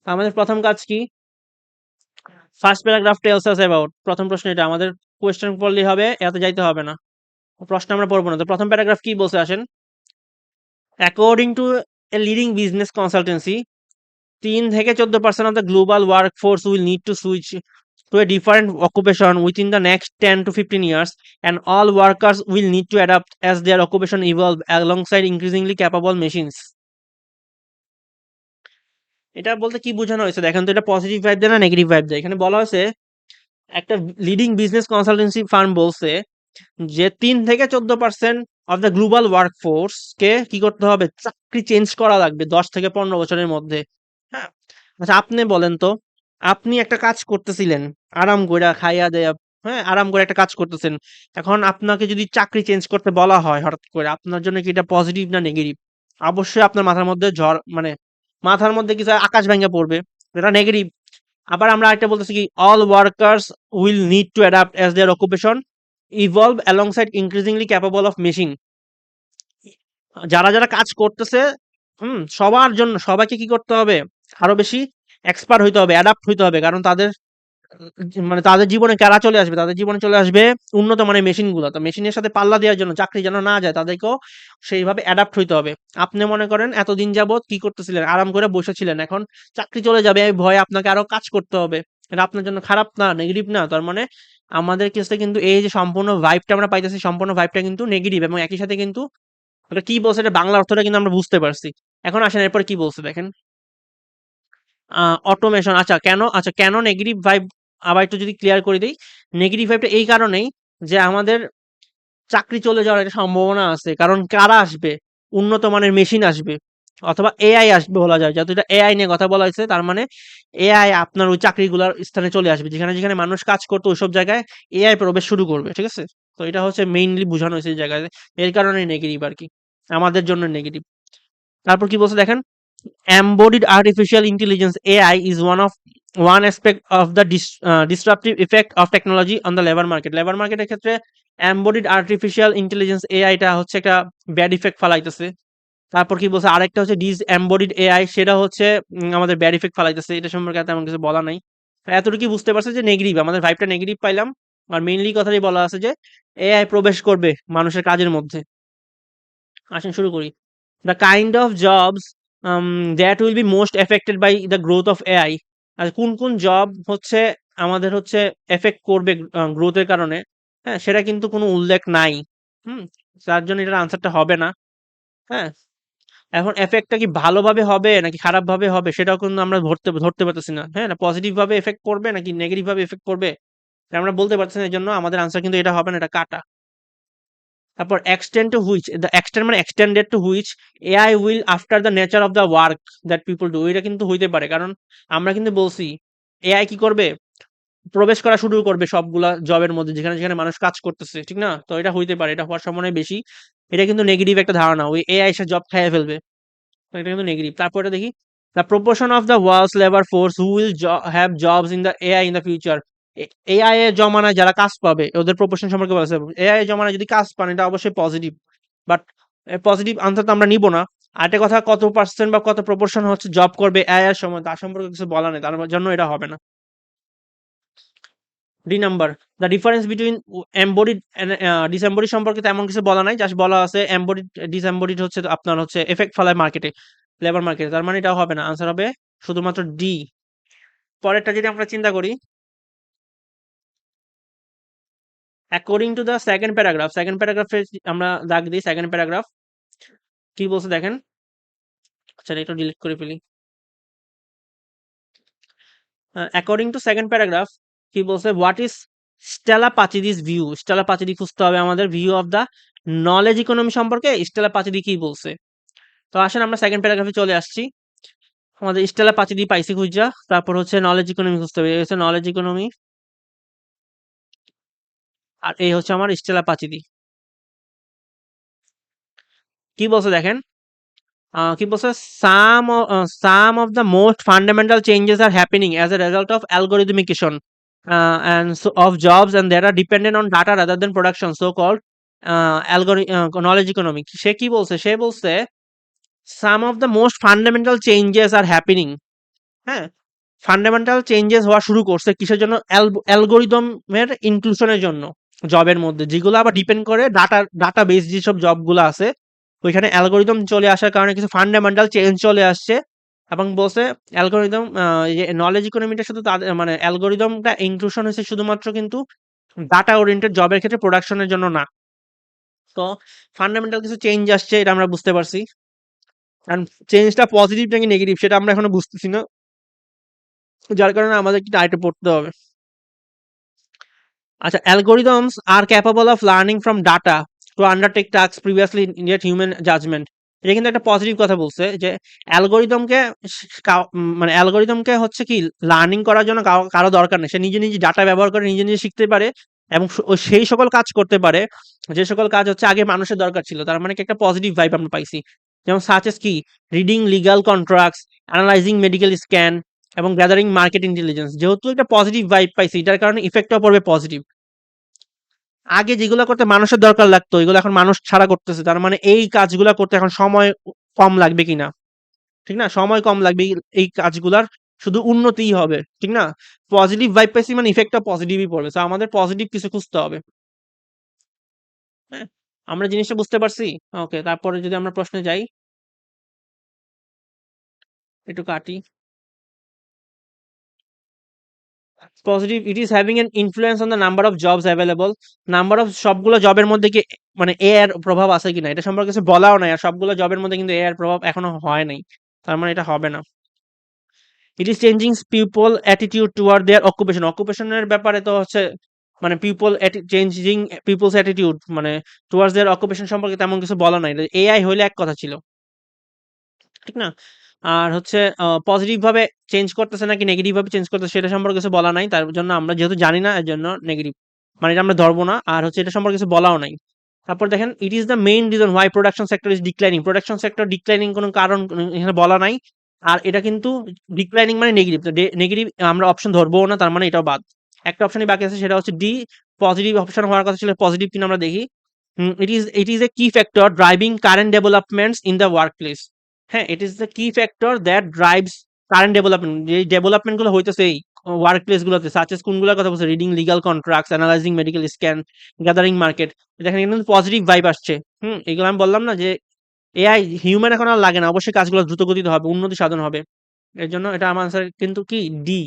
আমাদের প্রথম কাজ কি? First paragraph tells us about, প্রথম প্রশ্ন এটা আমাদের কোয়েশ্চেন পড়লেই হবে, এত যাইতে হবে না। প্রশ্ন আমরা পড়বো না। তো প্রথম প্যারাগ্রাফ কি বলছে আসেন। According to a leading business consultancy 3 থেকে 14% of the global workforce will need to switch to a different occupation within the next 10 to 15 years, and all workers will need to adapt as their occupation evolve alongside increasingly capable machines. এটা বলতে কি বোঝানো হয়েছে দেখেন তো, এটা positive vibe দেয় না নেগেটিভ ভাইব দেয়? এখানে বলা হয়েছে একটা লিডিং বিজনেস কনসালটেন্সি ফার্ম বলছে যে 3 থেকে 14% অফ দ্য গ্লোবাল ওয়ার্কফোর্স কে কি করতে হবে, চাকরি চেঞ্জ করা লাগবে 10 থেকে 15 বছরের মধ্যে। হ্যাঁ, আচ্ছা আপনি বলেন তো, আপনি একটা কাজ করতেছিলেন আরাম করে খাইয়া দেয়া, হ্যাঁ আরাম করে একটা কাজ করতেছেন, এখন আপনাকে যদি চাকরি চেঞ্জ করতে বলা হয় হঠাৎ করে, আপনার জন্য কি এটা পজিটিভ না নেগেটিভ? অবশ্যই আপনার মাথার মধ্যে ঝড়, মানে মাথার মধ্যে কিছু আকাশ ভেঙে পড়বে, এটা নেগেটিভ। আবার আমরা একটা বলতেছি কি, all workers will need to adapt as their occupation evolve alongside increasingly capable of machine. যারা যারা কাজ করতেছে, সবার জন্য সবাইকে কি করতে হবে, আরো বেশি এক্সপার্ট হইতে হবে, অ্যাডাপ্ট হইতে হবে, কারণ তাদের মানে তাদের জীবনে কারা চলে আসবে, তাদের জীবনে চলে আসবে উন্নত মানের মেশিন গুলো। তো মেশিনের সাথে পাল্লা দেওয়ার জন্য চাকরি যেন না যায়, তাদেরকেও সেইভাবে অ্যাডাপ্ট হইতে হবে। আপনি মনে করেন এতদিন যাবত কি করতেছিলেন, আরাম করে বসেছিলেন, এখন চাকরি চলে যাবে এই ভয়ে আপনাকে আরো কাজ করতে হবে। এটা আপনার জন্য খারাপ না, নেগেটিভ না? তার মানে আমাদের কেসে কিন্তু এই যে সম্পূর্ণ ভাইবটা আমরা পাইতেছি, সম্পূর্ণ ভাইবটা কিন্তু নেগেটিভ, এবং একই সাথে কিন্তু এটা কি বলছে, এটা বাংলা অর্থটা কিন্তু আমরা বুঝতে পারছি। এখন আসেন এরপরে কি বলছে দেখেন। অটোমেশন, আচ্ছা কেন নেগেটিভ ভাইব, আবার একটু যদি ক্লিয়ার করে দেই। নেগেটিভ ভাইবটা এই কারণেই যে আমাদের চাকরি চলে যাওয়ার একটা সম্ভাবনা আছে। কারণ কারা আসবে? উন্নত মানের মেশিন আসবে অথবা এআই আসবে বলা যায়। যেহেতু এটা এআই নিয়ে কথা বলা হয়েছে তার মানে এআই আপনার ওই চাকরিগুলার স্থানে চলে আসবে। যেখানে মানুষ কাজ করতো ওইসব জায়গায় এআই প্রবেশ শুরু করবে। ঠিক আছে? তো এটা হচ্ছে মেইনলি বোঝানো হয়েছে এই জায়গায়। এর কারণেই নেগেটিভ আরকি। আমাদের জন্য নেগেটিভ। তারপর কি বলছে দেখেন? Embodied artificial intelligence AI is one aspect of the disruptive effect of technology on the labor market. Labor market এর ক্ষেত্রে embodied artificial intelligence AI টা হচ্ছে একটা ব্যাড ইফেক্ট ফালাইতেছে। তারপর কি বলছে আরেকটা হচ্ছে disembodied AI সেটা হচ্ছে আমাদের ব্যাড ইফেক্ট ফালাইতেছে। এটা সম্পর্কে তেমন কিছু বলা নাই। এতটুকুই বুঝতে পারছে যে নেগেটিভ আমাদের ভাইবটা নেগেটিভ পাইলাম। আর মেইনলি কথাটাই বলা আছে যে এআই প্রবেশ করবে মানুষের কাজের মধ্যে। আসেন শুরু করি। The kind of jobs that will be most affected by the growth of AI. আর কোন জব হচ্ছে আমাদের হচ্ছে এফেক্ট করবে গ্রোথ এর কারণে, হ্যাঁ? সেটা কিন্তু কোনো উল্লেখ নাই। হুম? যার জন্য এটার আনসারটা হবে না। হ্যাঁ? এখন এফেক্টটা কি ভালোভাবে হবে নাকি খারাপভাবে হবে সেটাও কিন্তু আমরা ধরতে পারতেছি না। হ্যাঁ? না পজিটিভ ভাবে এফেক্ট করবে নাকি নেগেটিভ ভাবে এফেক্ট করবে এটা আমরা বলতে পারতেছি না। এজন্য আমাদের আনসার কিন্তু এটা হবে না, এটা কাটা। তারপর extend to which the extend মানে extended to which AI will after the nature of the work that people do এটা কিন্তু হইতে পারে কারণ আমরা কিন্তু বলছি AI কি করবে প্রবেশ করা শুরু করবে সবগুলা জবের মধ্যে যেখানে মানুষ কাজ করতেছে ঠিক না তো এটা হইতে পারে এটা হওয়ার সম্ভাবনা বেশি এটা কিন্তু নেগেটিভ একটা ধারণা ওই AI এসে জব খাইয়ে ফেলবে তো এটা কিন্তু নেগেটিভ তারপরে দেখি the proportion of the world's labor force who will have jobs in the AI in the future AI এর জমানায় যারা কাজ পাবে ওদের প্রপোর্শন সম্পর্কে বলেছে এআই এর জমানায় যদি কাজ পান এটা অবশ্যই পজিটিভ বাট পজিটিভ আনসার তো আমরা নিব না আরেকটা কথা কত পার্সেন্ট বা কত প্রপোর্শন হচ্ছে জব করবে এআই এর সময় তার সম্পর্কে কিছু বলা নেই তার জন্য এটা হবে না D number the difference between embodied disembodied সম্পর্কে তেমন কিছু বলা নাই জাস্ট বলা আছে এমবডিড ডিসএমবডিড হচ্ছে আপনার হচ্ছে এফেক্ট ফেলায় মার্কেটে লেবার মার্কেটে তার মানে এটাও হবে না আনসার হবে শুধুমাত্র ডি পরেরটা যদি আমরা চিন্তা করি according to the second paragraph আমরা দাগ দিই সেকেন্ড প্যারাগ্রাফ কি বলছে দেখেন আচ্ছা এটা ডিলিট করে ফেলি according to second paragraph কি বলছে what is Stella Pachidi's view Stella Pachidi খুঁজতে হবে আমাদের view of the knowledge economy সম্পর্কে স্টেলা পাচিদি কি বলছে তো আসেন আমরা সেকেন্ড প্যারাগ্রাফে চলে আসছি আমাদের স্টেলা পাচিদি পাইছি খুঁজা তারপর হচ্ছে নলেজ ইকোনমি খুঁজতে হবে এই হচ্ছে নলেজ ইকোনমি আর এই হচ্ছে আমার স্টেলা পাচিদি কি বলছে দেখেন কি বলছে some of the most fundamental changes are happening as a result of algorithmication and so of jobs and that are dependent on data rather than production so called knowledge economy সে কি বলছে সে বলছে some of the most fundamental changes are happening হ্যাঁ fundamental changes হওয়া শুরু করছে কিসের জন্য অ্যালগোরিদমের ইনক্লুশনের জন্য জবের মধ্যে যেগুলো আবার ডিপেন্ড করে ডাটা বেস যেসব জবগুলো আছে ওইখানে অ্যালগোরিদম চলে আসার কারণে কিছু ফান্ডামেন্টাল চেঞ্জ চলে আসছে এবং বলছে অ্যালগোরিদম নলেজ ইকোনমিটা শুধু তাদের মানে অ্যালগোরিদমটা ইনক্লুশন হয়েছে শুধুমাত্র কিন্তু ডাটা ওরিয়েন্টেড জবের ক্ষেত্রে প্রোডাকশনের জন্য না তো ফান্ডামেন্টাল কিছু চেঞ্জ আসছে এটা আমরা বুঝতে পারছি কারণ চেঞ্জটা পজিটিভ নাকি নেগেটিভ সেটা আমরা এখনো বুঝতেছি না যার কারণে আমাদের একটু আরেকটু পড়তে হবে আচ্ছা algorithms are capable of learning from data to undertake task previously needed human judgement এটা কিন্তু একটা পজিটিভ কথা বলছে যে অ্যালগরিদমকে মানে অ্যালগরিদমকে হচ্ছে কি লার্নিং করার জন্য কারো দরকার নেই সে নিজে নিজে ডাটা ব্যবহার করে নিজে নিজে শিখতে পারে এবং ও সেই সকল কাজ করতে পারে যে সকল কাজ হচ্ছে আগে মানুষের দরকার ছিল তার মানে কি একটা পজিটিভ ভাইব আমরা পাইছি যেমন সাচেস কি reading legal contracts analysing medical scan এবং গ্যাদারিং মার্কেট ইন্টেলিজেন্স যেহেতু একটা পজিটিভ ভাইব পাইছি এটার কারণে ইফেক্টও পড়বে পজিটিভ আগে যেগুলো করতে মানুষের দরকার লাগতো এগুলো এখন মানুষ ছাড়া করতেছে তার মানে এই কাজগুলা করতে এখন সময় কম লাগবে কিনা ঠিক না সময় কম লাগবে এই কাজগুলার শুধু উন্নতিই হবে ঠিক না পজিটিভ ভাইব পাইছি মানে ইফেক্টটা পজিটিভই পড়বে তো আমাদের পজিটিভ কিছু খুঁজতে হবে হ্যাঁ আমরা জিনিসটা বুঝতে পারছি ওকে তারপরে যদি আমরা প্রশ্নে যাই একটু কাটি positive it is having N influence on the number of jobs available number of সবগুলো জবের মধ্যে কি মানে এ এর প্রভাব আছে কিনা এটা সম্পর্কে কিছু বলাও নাই আর সবগুলো জবের মধ্যে কিন্তু এ এর প্রভাব এখনো হয় নাই তার মানে এটা হবে না it is changing people attitude toward their অকুপেশনের ব্যাপারে তো হচ্ছে মানে চেঞ্জিং পিপলস অ্যাটিটিউড মানে টুয়ার্ডস দেয়ার অকুপেশন সম্পর্কে তেমন কিছু বলা নাই। এআই হইলে এক কথা ছিল। ঠিক না? আর হচ্ছে পজিটিভ ভাবে চেঞ্জ করতেছে নাকি নেগেটিভ ভাবে চেঞ্জ করতেছে সেটা সম্পর্কে কিছু বলা নাই। তার জন্য আমরা যেহেতু জানি না এজন্য নেগেটিভ। মানে এটা আমরা ধরবো না। আর হচ্ছে এটা সম্পর্কে কিছু বলাও নাই। তারপর দেখেন it is the main reason why production sector is declining. Production sector declining কোনো কারণ এখানে বলা নাই। আর এটা কিন্তু ডিক্লাইনিং মানে নেগেটিভ। তো নেগেটিভ আমরা অপশন ধরবো না, তার মানে এটাও বাদ। একটা অপশনই বাকি আছে, সেটা হচ্ছে ডি। পজিটিভ অপশন হওয়ার কথা ছিল, পজিটিভ কিনা আমরা দেখি। ইট ইজ এ কি factor driving current developments in the work place. হ্যাঁ, ইট ইজ দ্য কি factor that drives current development. যে ডেভেলপমেন্ট গুলো হইতেছে এই ওয়ার্ক প্লেস গুলোতে, সাচেস কোনগুলোর কথা বলছে, reading legal contracts, analysing medical scan, gathering market. দেখেন এখানে পজিটিভ ভাইব আসছে। এগুলো আমি বললাম না যে এআই হিউম্যান এখন আর লাগে না, অবশ্যই কাজগুলো দ্রুত গতিতে হবে, উন্নতি সাধন হবে। এর জন্য এটা আমার আনসার কিন্তু কি ডি,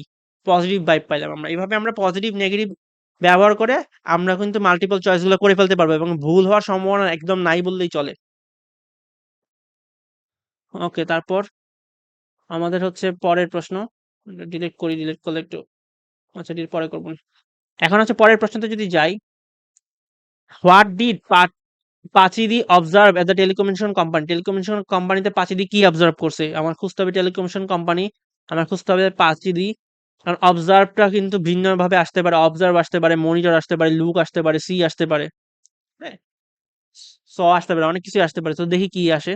পজিটিভ ভাইব পাইলাম আমরা। এইভাবে আমরা পজিটিভ নেগেটিভ ব্যবহার করে আমরা কিন্তু মাল্টিপল চয়েস গুলো করে ফেলতে পারবো এবং ভুল হওয়ার সম্ভাবনা একদম নাই বললেই চলে। ওকে, তারপর আমাদের হচ্ছে পরের প্রশ্ন। ডিলিট করি, ডিলিট করলে একটু, আচ্ছা ডিলিট পরে করবো। এখন হচ্ছে পরের প্রশ্নতে যদি যাই, what did Pachidi observe at the telecommunication company. Telecommunication কোম্পানিতে পাচিদি কি অবজার্ভ করছে আমার খুঁজতে হবে। টেলিকমিউনিকেশন কোম্পানি আমার খুঁজতে হবে পাচিদি। কারণ অবজার্ভটা কিন্তু ভিন্ন ভাবে আসতে পারে, অবজার্ভ আসতে পারে, মনিটর আসতে পারে, লুক আসতে পারে, সি আসতে পারে, হ্যাঁ, স আসতে পারে, অনেক কিছু আসতে পারে। তো দেখি কি আসে।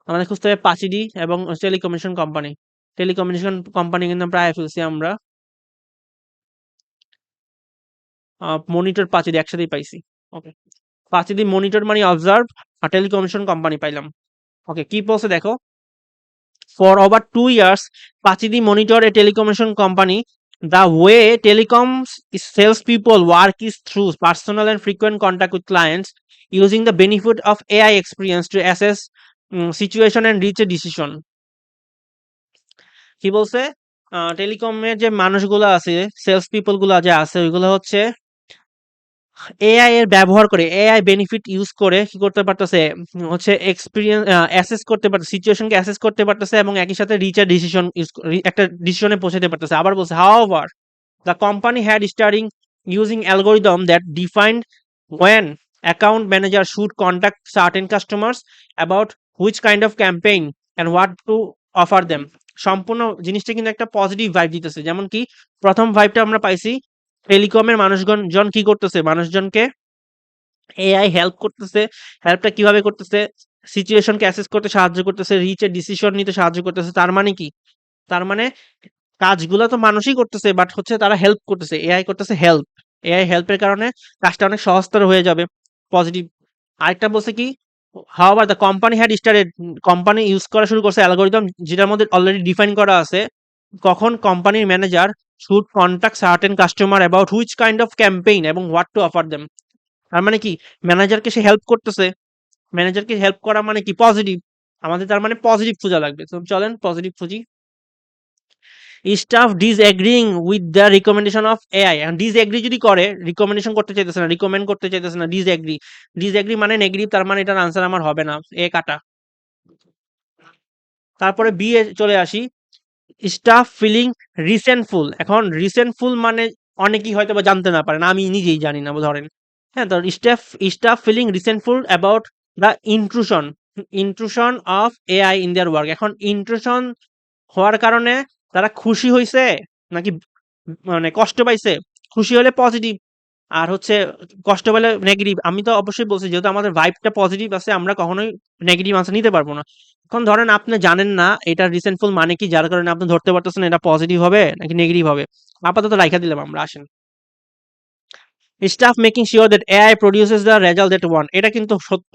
আমাদের খুঁজতে হবে পাচিডি এবং টেলিকমিউনিকেশন কোম্পানি। টেলিকমিউনিকেশন কোম্পানি কিন্তু প্রায় ফেলছি আমরা। মনিটর পাচিডি একসাথেই পাইছি। ওকে, পাচিডি মনিটর মানে অবজার্ভ, আর টেলিকমিউনিকেশন কোম্পানি পাইলাম। ওকে, কি বলছে দেখো। For over 2 years, Pachidi monitored a telecommunication company. The way telecoms salespeople work is through personal and frequent contact with clients, using the benefit of AI experience to assess situation and reach a decision. কি বলছে, টেলিকমের যে মানুষগুলো আছে, sales people গুলো যে আছে, ওইগুলো হচ্ছে এআই এর ব্যবহার করে, এআই বেনিফিট ইউজ করে কি করতে পারতেছে, হচ্ছে এক্সপেরিয়েন্স অ্যাসেস করতে পারতেছে, সিচুয়েশনকে অ্যাসেস করতে পারতেছে এবং একই সাথে রিচার ডিসিশন একটা ডিসিশনে পৌঁছাতে পারতেছে। আবার বলছে however the company had starting using algorithm that defined when account manager should contact certain customers about which kind of campaign and what to offer them. সম্পূর্ণ জিনিসটা কিন্তু একটা পজিটিভ ভাইব দিতেছে। যেমন কি প্রথম ভাইবটা আমরা পাইছি, টেলিকমের মানুষজন কি করতেছে, মানুষজনকে এআই হেল্প করতেছে। হেল্পটা কিভাবে করতেছে, সিচুয়েশনকে অ্যাসেস করতে সাহায্য করতেছে, রিচের ডিসিশন নিতে সাহায্য করতেছে। তার মানে কি, তার মানে কাজগুলো তো মানুষই করতেছে, বাট হচ্ছে তারা হেল্প করতেছে, এআই করতেছে হেল্প। এআই হেল্পের কারণে কাজটা অনেক সহজতর হয়ে যাবে, পজিটিভ। আরেকটা বলছে কি, however the company had started, company use করা শুরু করছে অ্যালগরিদম যেটার মধ্যে অলরেডি ডিফাইন করা আছে কখন কোম্পানির manager should contact certain customer about which kind of campaign এবং হোয়াট টু অফার দেম। তার মানে কি, ম্যানেজারকে সে হেল্প করতেছে, ম্যানেজারকে হেল্প করা মানে কি পজিটিভ। আমাদের তার মানে পজিটিভ খোঁজা লাগবে, তো চলেন পজিটিভ খুঁজি। Staff ডিসএগ্রিং with the recommendation of AI. এখন ডিসএগ্রি যদি করে, রিকমেন্ডেশন করতে চাইতেছে না, রিকমেন্ড করতে চাইতেছে না, ডিসএগ্রি। ডিসএগ্রি মানে নেগেটিভ, তার মানে এটার আনসার আমার হবে না, এ কাটা। তারপরে বি এ চলে আসি, স্টাফ ফিলিং রিসেন্টফুল। এখন রিসেন্টফুল মানে অনেকেই হয়তো বা জানতে না পারেন, আমি নিজেই জানি না ধরেন। হ্যাঁ, তো staff feeling resentful about the intrusion of AI in their work. এখন ইন্ট্রুশন হওয়ার কারণে তারা খুশি হইছে নাকি মানে কষ্ট পাইছে। খুশি হলে পজিটিভ, আর হচ্ছে কষ্ট পেলে নেগেটিভ। আমি তো অবশ্যই বলছি যেহেতু আমাদের ভাইবটা পজিটিভ আছে, আমরা কখনোই নেগেটিভ আনসার নিতে পারবো না। এখন ধরেন আপনি জানেন না এটা রিসেন্টফুল মানে কি, যার কারণে আপনি ধরতে পারতেছেন এটা পজিটিভ হবে নাকি নেগেটিভ হবে। আপাতত রাইখা দিলাম আমরা, আসেন। Staff making sure that AI produces the result that one. এটা কিন্তু সত্য,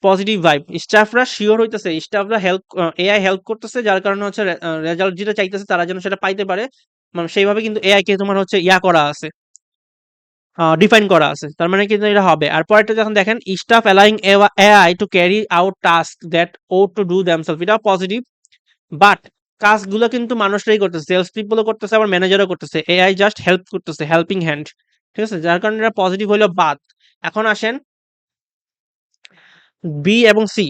পজিটিভ ভাইব। স্টাফরা শিওর হইতেছে, স্টাফরা হেল্প, এআই হেল্প করতেছে, যার কারণে হচ্ছে রেজাল্ট যেটা চাইতেছে তারা যেন সেটা পাইতে পারে। মানে সেইভাবে কিন্তু এআই কে তোমার হচ্ছে ইয়া করা আছে, ডিফাইন করা আছে, তার মানে কিন্তু এটা হবে। আর পরেরটা যখন দেখেন, stuff allowing AI to carry out task that oh to do themselves. এটা পজিটিভ, বাট কাজগুলো কিন্তু মানুষরাই করতেছে, সেলস পিপলও করতেছে, আবার ম্যানেজারও করতেছে, এআই জাস্ট হেল্প করতেছে, হেল্পিং হ্যান্ড। ঠিক আছে, যার কারণে এটা পজিটিভ হইলো বাদ। এখন আসেন বি এবং সি।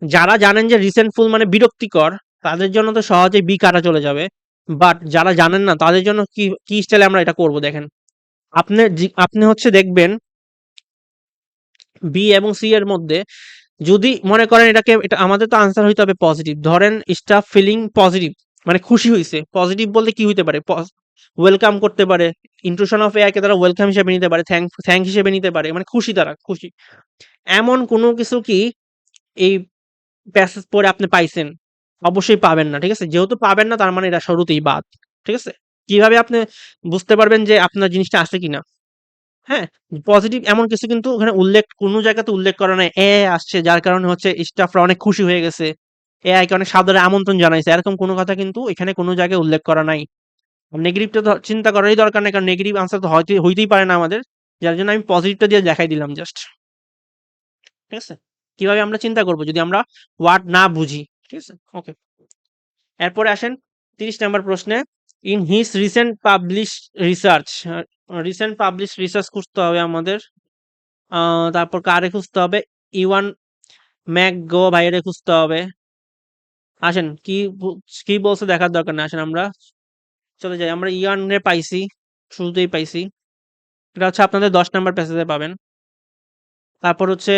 যারা জানেন যে রিসেন্টফুল মানে বিরক্তিকর, তাদের জন্য তো সহজেই বি কাটা চলে যাবে। বাট যারা জানেন না তাদের জন্য কি কি স্টাইলে আমরা এটা করব দেখেন। আপনি হচ্ছে দেখবেন বি এবং সি এর মধ্যে যদি মনে করেন এটা আমাদের তো আনসার হইতে হবে পজিটিভ। ধরেন স্টাফ ফিলিং পজিটিভ, মানে খুশি হইছে। পজিটিভ বলতে কি হইতে পারে? ওয়েলকাম করতে পারে। ইন্ট্রুশন অফ এআই কে তারা ওয়েলকাম হিসেবে নিতে পারে, থ্যাংক হিসেবে নিতে পারে। মানে খুশি, তারা খুশি। এমন কোনো কিছু কি এই প্যাসেজ পড়ে আপনি পাইছেন? অবশ্যই পাবেন না। ঠিক আছে? যেহেতু পাবেন না তার মানে এটা শুরুতেই বাদ। ঠিক আছে? কিভাবে আপনি বুঝতে পারবেন যে আপনার জিনিসটা আছে কিনা? হ্যাঁ? পজিটিভ এমন কিছু কিন্তু ওখানে কোন জায়গাতে উল্লেখ করা নাই। আসছে যার কারণে হচ্ছে স্টাফরা অনেক খুশি হয়ে গেছে। এআই কে অনেক সাদরে আমন্ত্রণ জানাইছে। এরকম কোনো কথা কিন্তু এখানে কোনো জায়গায় উল্লেখ করা নাই। নেগেটিভটা তো চিন্তা করারই দরকার নাই। কারণ নেগেটিভ আনসার তো হইতেই পারে না আমাদের। যার জন্য আমি পজিটিভটা দিয়ে দেখাই দিলাম জাস্ট। ঠিক আছে? কিভাবে আমরা চিন্তা করব যদি আমরা ওয়ার্ড না বুঝি। ঠিক আছে? ওকে। এরপরে আসেন ৩০ নাম্বার প্রশ্নে। In his recent publish research খুঁজতে হবে আমাদের। তারপর কারে খুঁজতে হবে? ইওয়ান ম্যাকগো ভাইয়েরে খুঁজতে হবে। আসেন কি বলছে দেখার দরকার নেই। আসেন আমরা চলে যাই। আমরা ইয়ান রে পাইছি, শুরুতেই পাইছি। এটা হচ্ছে আপনাদের ১০ নাম্বার প্যাসেজে পাবেন। তারপর হচ্ছে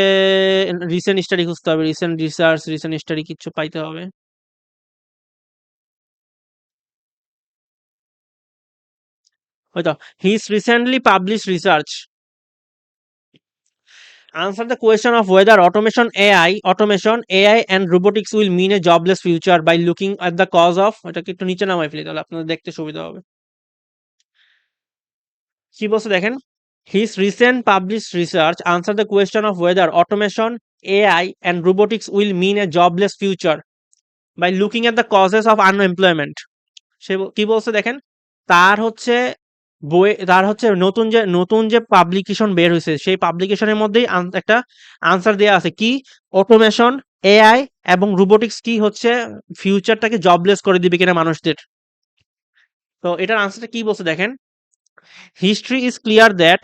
রিসেন্ট স্টাডি খুঁজতে হবে। রিসেন্ট রিসার্চ, রিসেন্ট স্টাডি কিছু পাইতে হবে। হয়তো his recently publish research answer the question of whether automation, AI and robotics will mean a jobless future by looking at the cause of এটাকে একটু নিচে নামাই ফেলি তাহলে আপনাদের দেখতে সুবিধা হবে। কি বলছে দেখেন, his recent published research answer the question of whether automation, AI and robotics will mean a jobless future by looking at the causes of unemployment। কি বলছে দেখেন, তার হচ্ছে তার হচ্ছে নতুন যে পাবলিকেশন বের হয়েছে সেই পাবলিকেশনের মধ্যেই একটা আনসার দেয়া আছে কি অটোমেশন, এআই এবং রোবোটিক্স কি হচ্ছে ফিউচারটাকে জবলেস করে দিবে কিনা মানুষদের। তো এটার আনসারটা কি বলছে দেখেন, history is clear that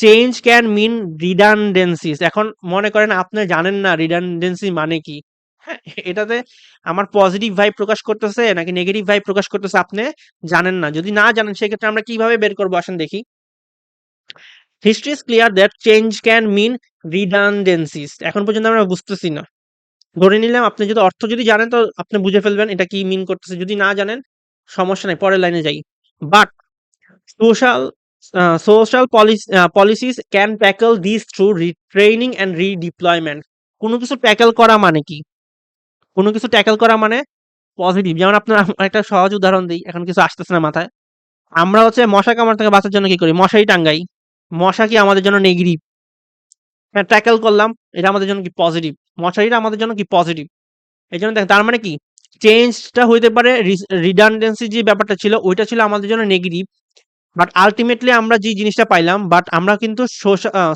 change can mean redundancies. এখন মনে করেন আপনি জানেন না রিডান্ডেন্সি মানে কি। হ্যাঁ, এটাতে আমার পজিটিভ ভাইব প্রকাশ করতেছে নাকি নেগেটিভ ভাইব প্রকাশ করতেছে আপনি জানেন না। যদি না জানেন সেক্ষেত্রে আমরা কিভাবে বের করবো আসেন দেখি। History is clear that change can mean redundancies. এখন পর্যন্ত আমরা বুঝতেছি না। ধরে নিলাম আপনি যদি অর্থ যদি জানেন তো আপনি বুঝে ফেলবেন এটা কি মিন করতেছে। যদি না জানেন সমস্যা নাই, পরের লাইনে যাই। But social policies can tackle these through retraining and redeployment। কোনো কিছু ট্যাকল করা মানে কি? কোনো কিছু ট্যাকল করা মানে পজিটিভ। যেমন আপনার একটা সহজ উদাহরণ দিই, এখন কিছু আসতেছে না মাথায়। আমরা হচ্ছে মশা কামড় থেকে বাঁচার জন্য কি করি? মশারি টাঙ্গাই। মশা কি আমাদের জন্য নেগেটিভ? হ্যাঁ, ট্যাকল করলাম, এটা আমাদের জন্য কি পজিটিভ। মশারিটা আমাদের জন্য কি পজিটিভ। এই জন্য দেখেন তার মানে কি চেঞ্জটা হইতে পারে, রিডান্ডেন্সি যে ব্যাপারটা ছিল ওইটা ছিল আমাদের জন্য নেগেটিভ। বাট আলটিমেটলি আমরা যে জিনিসটা পাইলাম, বাট আমরা কিন্তু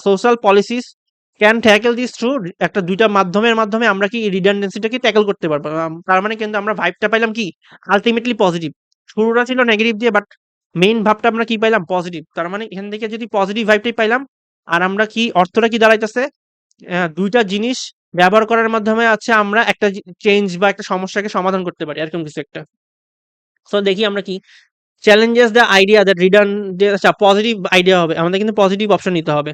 social policies can tackle this through একটা দুইটা মাধ্যমে আমরা কি রিডান্ডেন্সিটাকে ট্যাকেল করতে পারবো। তার মানে কিন্তু আমরা ভাইবটা পাইলাম কি আলটিমেটলি পজিটিভ। শুরুটা ছিল নেগেটিভ দিয়ে, বাট মেইন ভাবটা আমরা কি পাইলাম পজিটিভ। তার মানে এখান থেকে যদি পজিটিভ ভাইবটাই পাইলাম, আর আমরা কি অর্থটা কি দাঁড়াইতেছে, দুইটা জিনিস ব্যবহার করার মাধ্যমে আছে আমরা একটা চেঞ্জ বা একটা সমস্যাকে সমাধান করতে পারি, এরকম কিছু একটা। সো দেখি আমরা কি challenges the idea that আচ্ছা পজিটিভ আইডিয়া হবে আমাদের, কিন্তু পজিটিভ অপশন নিতে হবে।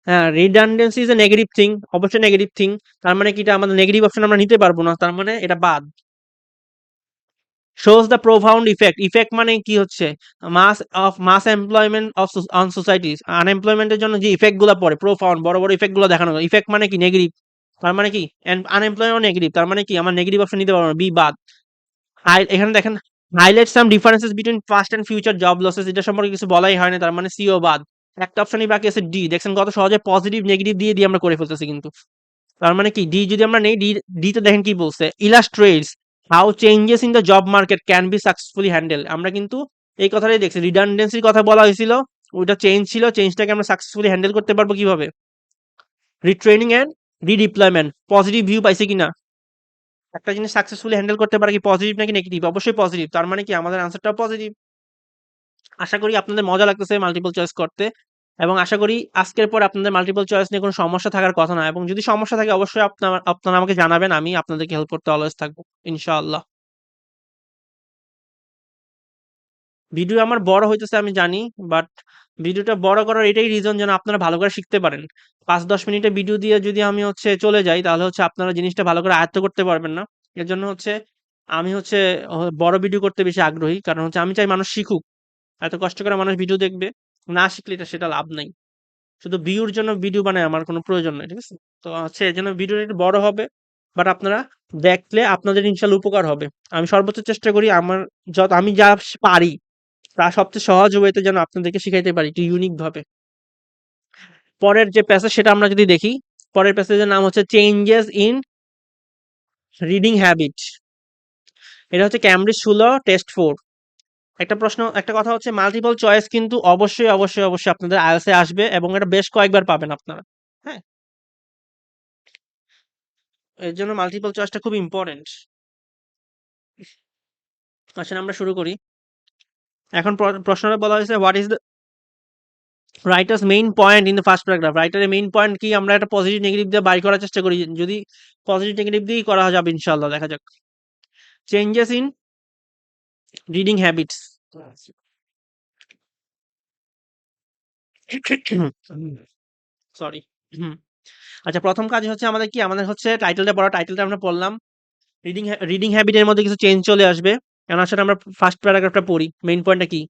হ্যাঁ, redundancy is a negative thing, অবশ্যই নেগেটিভ থিং। তার মানে কি এটা আমাদের নেগেটিভ অপশন আমরা নিতে পারবো না, তার মানে এটা বাদ। shows the profound effect মানে কি হচ্ছে মাস এমপ্লয়মেন্ট অন সোসাইটিস, আনএমপ্লয়মেন্টের জন্য যে ইফেক্ট গুলো পড়ে প্রোফাউন্ড বড় বড় ইফেক্ট গুলো দেখানো যায়। ইফেক্ট মানে কি নেগেটিভ, তার মানে কি আনএমপ্লয়মেন্ট নেগেটিভ, তার মানে কি আমার নেগেটিভ অপশন নিতে পারবো না, বি বাদ। এখানে দেখেন highlight some differences between past and future job losses, এটা সম্পর্কে কিছু বলাই হয় না, তার মানে সিও বাদ। একটা অপশনই বাকি আছে ডি। দেখছেন কত সহজে পজিটিভ নেগেটিভ দিয়ে আমরা করে ফেলতেছি কিন্তু। তার মানে কি ডি যদি আমরা নেই, ডি তে দেখেন কি বলছে, illustrates how changes in the job market can be successfully handle. আমরা কিন্তু এই কথাটাই দেখছি, রিডান্ডেন্সির কথা বলা হয়েছিল, ওইটা চেঞ্জ ছিল, চেঞ্জটাকে আমরা সাকসেসফুলি হ্যান্ডেল করতে পারবো কিভাবে, রিট্রেনিং এন্ড রিডিপ্লয়মেন্ট। পজিটিভ ভিউ পাইছে কিনা, একটা জিনিস সাকসেসফুলি হ্যান্ডেল করতে পারে কি পজিটিভ নাকি নেগেটিভ? অবশ্যই পজিটিভ, তার মানে কি আমাদের আনসারটাও পজিটিভ। আশা করি আপনাদের মজা লাগতেছে মাল্টিপল চয়েস করতে, এবং আশা করি আজকের পর আপনাদের মাল্টিপল চয়েস নিয়ে কোনো সমস্যা থাকার কথা না, এবং যদি সমস্যা থাকে অবশ্যই আপনারা আমাকে জানাবেন, আমি আপনাদেরকে হেল্প করতে অলওয়েজ থাকবো ইনশাআল্লাহ। ভিডিও আমার বড় হইতেছে আমি জানি, বাট ভিডিওটা বড় করার এটাই রিজন যেন আপনারা ভালো করে শিখতে পারেন। ৫-১০ মিনিটের ভিডিও দিয়ে যদি আমি হচ্ছে চলে যাই, তাহলে হচ্ছে আপনারা জিনিসটা ভালো করে আয়ত্ত করতে পারবেন না। এর জন্য হচ্ছে আমি হচ্ছে বড় ভিডিও করতে বেশি আগ্রহী। কারণ হচ্ছে আমি চাই মানুষ শিখুক। এত কষ্ট করে মানুষ ভিডিও দেখবে। না শিখলে সেটা লাভ নাই। শুধু ভিউর জন্য ভিডিও বানায় আমার কোনো প্রয়োজন নাই। ঠিক আছে? তো হচ্ছে এজন্য ভিডিওটা একটু বড় হবে। বাট আপনারা দেখলে আপনাদের ইনশাআল্লাহ উপকার হবে। আমি সর্বোচ্চ চেষ্টা করি আমার আমি যা পারি তার সবচেয়ে সহজ ওয়েতে যেন আপনাদেরকে শিখাইতে পারি একটু ইউনিক ভাবে। পরের যে প্যাসেজ সেটা আমরা যদি দেখি, পরের প্যাসেজের নাম হচ্ছে চেঞ্জেস ইন রিডিং হ্যাবিট। এটা হচ্ছে ক্যামব্রিজ ষোলো টেস্ট 4। একটা কথা হচ্ছে মাল্টিপল চয়েস কিন্তু অবশ্যই আপনাদের আইএলটিএস এ আসবে এবং এটা বেশ কয়েকবার পাবেন আপনারা। হ্যাঁ? এর জন্য মাল্টিপল চয়েসটা খুব ইম্পর্টেন্ট। আসেন আমরা শুরু করি। এখন প্রশ্নটা বলা হয়েছে what is the writer's main point in the first paragraph. রাইটারের মেইন পয়েন্ট কি আমরা একটা পজিটিভ নেগেটিভ দিয়ে বাই করার চেষ্টা করি। যদি পজিটিভ নেগেটিভ দিয়েই করা যাবে ইনশাআল্লাহ, দেখা যাক। Changes in reading habits. Sorry. আচ্ছা, প্রথম কাজ হচ্ছে আমাদের হচ্ছে টাইটেলটা পড়া। টাইটেলটা আমরা পড়লাম। রিডিং হ্যাবিট এর মধ্যে কিছু চেঞ্জ চলে আসবে। এখন আসলে আমরা ফার্স্ট প্যারাগ্রাফটা পড়ি। মেইন পয়েন্টটা কি?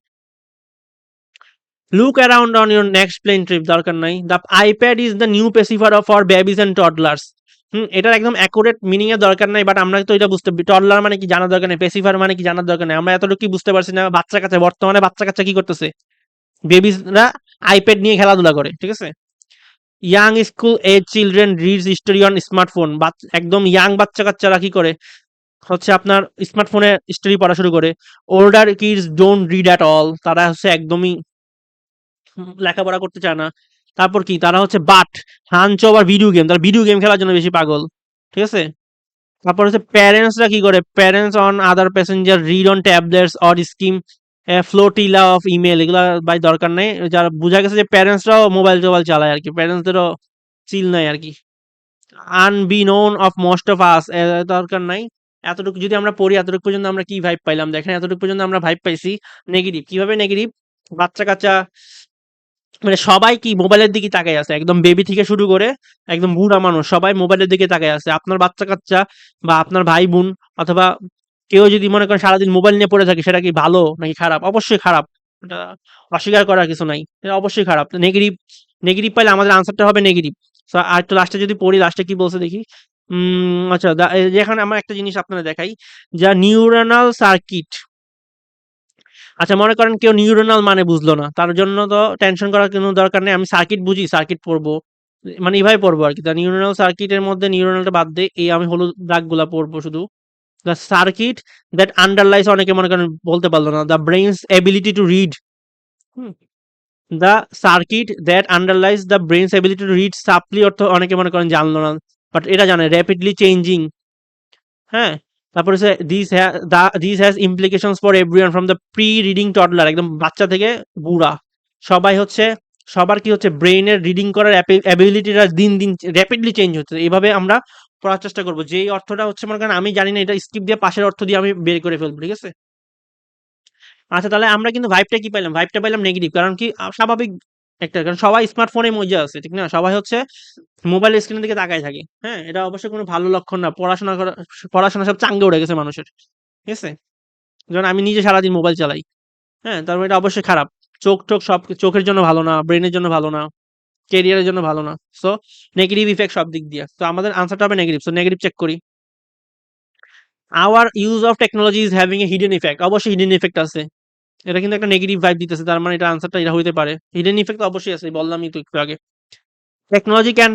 Look around on your next plane trip. দরকার নাই। The iPad is the new pacifier for babies and toddlers. এটার একদম অ্যাকুরেট মিনিং এর দরকার নাই, বাট আমরা তো এটা বুঝতে টডলার মানে কি জানার দরকার নেই, পেসিফার মানে কি জানার দরকার নেই। আমরা এতটুকু কি বুঝতে পারছি না, বাচ্চা কাচ্চা বর্তমানে বাচ্চা কাচ্চা কি করতেছে? বেবিজরা আইপ্যাড নিয়ে খেলাধুলা করে। ঠিক আছে? Young school age children reads history on smartphone. একদম ইয়াং বাচ্চা কাচ্চারা কি করে হচ্ছে আপনার স্মার্টফোনে স্টোরি পড়া শুরু করে। Older kids don't read at all. তারা হচ্ছে একদমই লেখাপড়া করতে চায় না। তারপর কি তারা হচ্ছে হাঞ্চ ওভার ভিডিও গেম। তারা ভিডিও গেম খেলার জন্য বেশি পাগল। ঠিক আছে? তারপর হচ্ছে প্যারেন্টসরা কি করে? Parents on other passenger read on tablets or scheme flotilla of email. এগুলা ভাই দরকার নেই। যারা বোঝা গেছে যে প্যারেন্টসরাও মোবাইল টোবাইল চালায় আর কি, প্যারেন্টসদেরও চিল নাই আর কি। আনবিনোন অফ মোস্ট অফ আস। দরকার নাই। এতটুকু যদি আমরা পড়ি, এতটুকু পর্যন্ত আমরা কি ভাইব পাইলাম দেখেন। এতটুকু পর্যন্ত আমরা ভাইব পাইছি নেগেটিভ। কিভাবে নেগেটিভ? বাচ্চা কাচ্চা মানে সবাই কি মোবাইলের দিকে তাকায় আছে, একদম বেবি থেকে শুরু করে একদম বুড়া মানুষ সবাই মোবাইলের দিকে তাকায় আছে। আপনার বাচ্চা কাচ্চা বা আপনার ভাই বোন অথবা কেউ যদি মনে করেন সারাদিন মোবাইল নিয়ে পড়ে থাকে, সেটা কি ভালো নাকি খারাপ? অবশ্যই খারাপ। এটা অস্বীকার করার কিছু নাই। এটা অবশ্যই খারাপ। নেগেটিভ নেগেটিভ পাইলে আমাদের আনসারটা হবে নেগেটিভ। আর একটু লাস্টে যদি পড়ি, লাস্টে কি বলছে দেখি। আচ্ছা, যেখানে আমার একটা জিনিস আপনারা দেখাই, যা নিউরনাল সার্কিট। আচ্ছা, মনে করেন কেউ নিউরোনাল মানে বুঝলো না, তার জন্য তো টেনশন করার কোনো দরকার নেই। আমি সার্কিট বুঝি, সার্কিট পড়বো। মানে এভাবে পড়বো আর কি। দ্য নিউরোনাল সার্কিটের মধ্যে নিউরোনালটা বাদ দিয়ে এই আমি হলুদ দাগগুলা পড়বো শুধু। দ্য সার্কিট দ্যাট আন্ডারলাইজ, অনেকে মনে করেন বলতে পারলো না, the brain's ability to read. The circuit that underlies the brain's ability to read subtly, অর্থ অনেকে মনে করেন জানলো না, বাট এটা জানে র্যাপিডলি চেঞ্জিং। হ্যাঁ? তারপর হচ্ছে this has implications for everyone from the pre reading toddler, একদম বাচ্চা থেকে বুড়া সবাই হচ্ছে, সবার কি হচ্ছে ব্রেইনের রিডিং করার অ্যাবিলিটিটা দিন দিন র্যাপিডলি চেঞ্জ হচ্ছে। এইভাবে আমরা পড়ার চেষ্টা করবো। যেই অর্থটা হচ্ছে মনে করেন আমি জানি না, এটা স্কিপ দিয়ে পাশের অর্থ দিয়ে আমি বের করে ফেলবো। ঠিক আছে? আচ্ছা, তাহলে আমরা কিন্তু ভাইবটা কি পাইলাম? ভাইবটা পাইলাম নেগেটিভ। কারণ কি স্বাভাবিক একটা, কারণ সবাই স্মার্টফোনে মজা আছে, ঠিক না? সবাই হচ্ছে মোবাইল স্ক্রিনের দিকে তাকায় থাকে। হ্যাঁ? এটা অবশ্যই কোনো ভালো লক্ষণ না। পড়াশোনা সব চাঙ্গে উঠে গেছে মানুষের। ঠিক আছে? যেমন আমি নিজে সারাদিন মোবাইল চালাই। হ্যাঁ? তারপর এটা অবশ্যই খারাপ। চোখ-টোখ সব চোখের জন্য ভালো না, ব্রেইনের জন্য ভালো না, ক্যারিয়ারের জন্য ভালো না। সো নেগেটিভ ইফেক্ট সব দিক দিয়ে। তো আমাদের আনসারটা হবে নেগেটিভ। সো নেগেটিভ চেক করি। Our use of technology is having a hidden effect. অবশ্যই হিডেন ইফেক্ট আছে। এটা কিন্তু একটা নেগেটিভ ভাইব দিতেছে। তার মানে এটা আনসারটা এটা হইতে পারে। হিডেন ইফেক্ট তো অবশ্যই আছে। বললামই তো একটু আগে। Technology can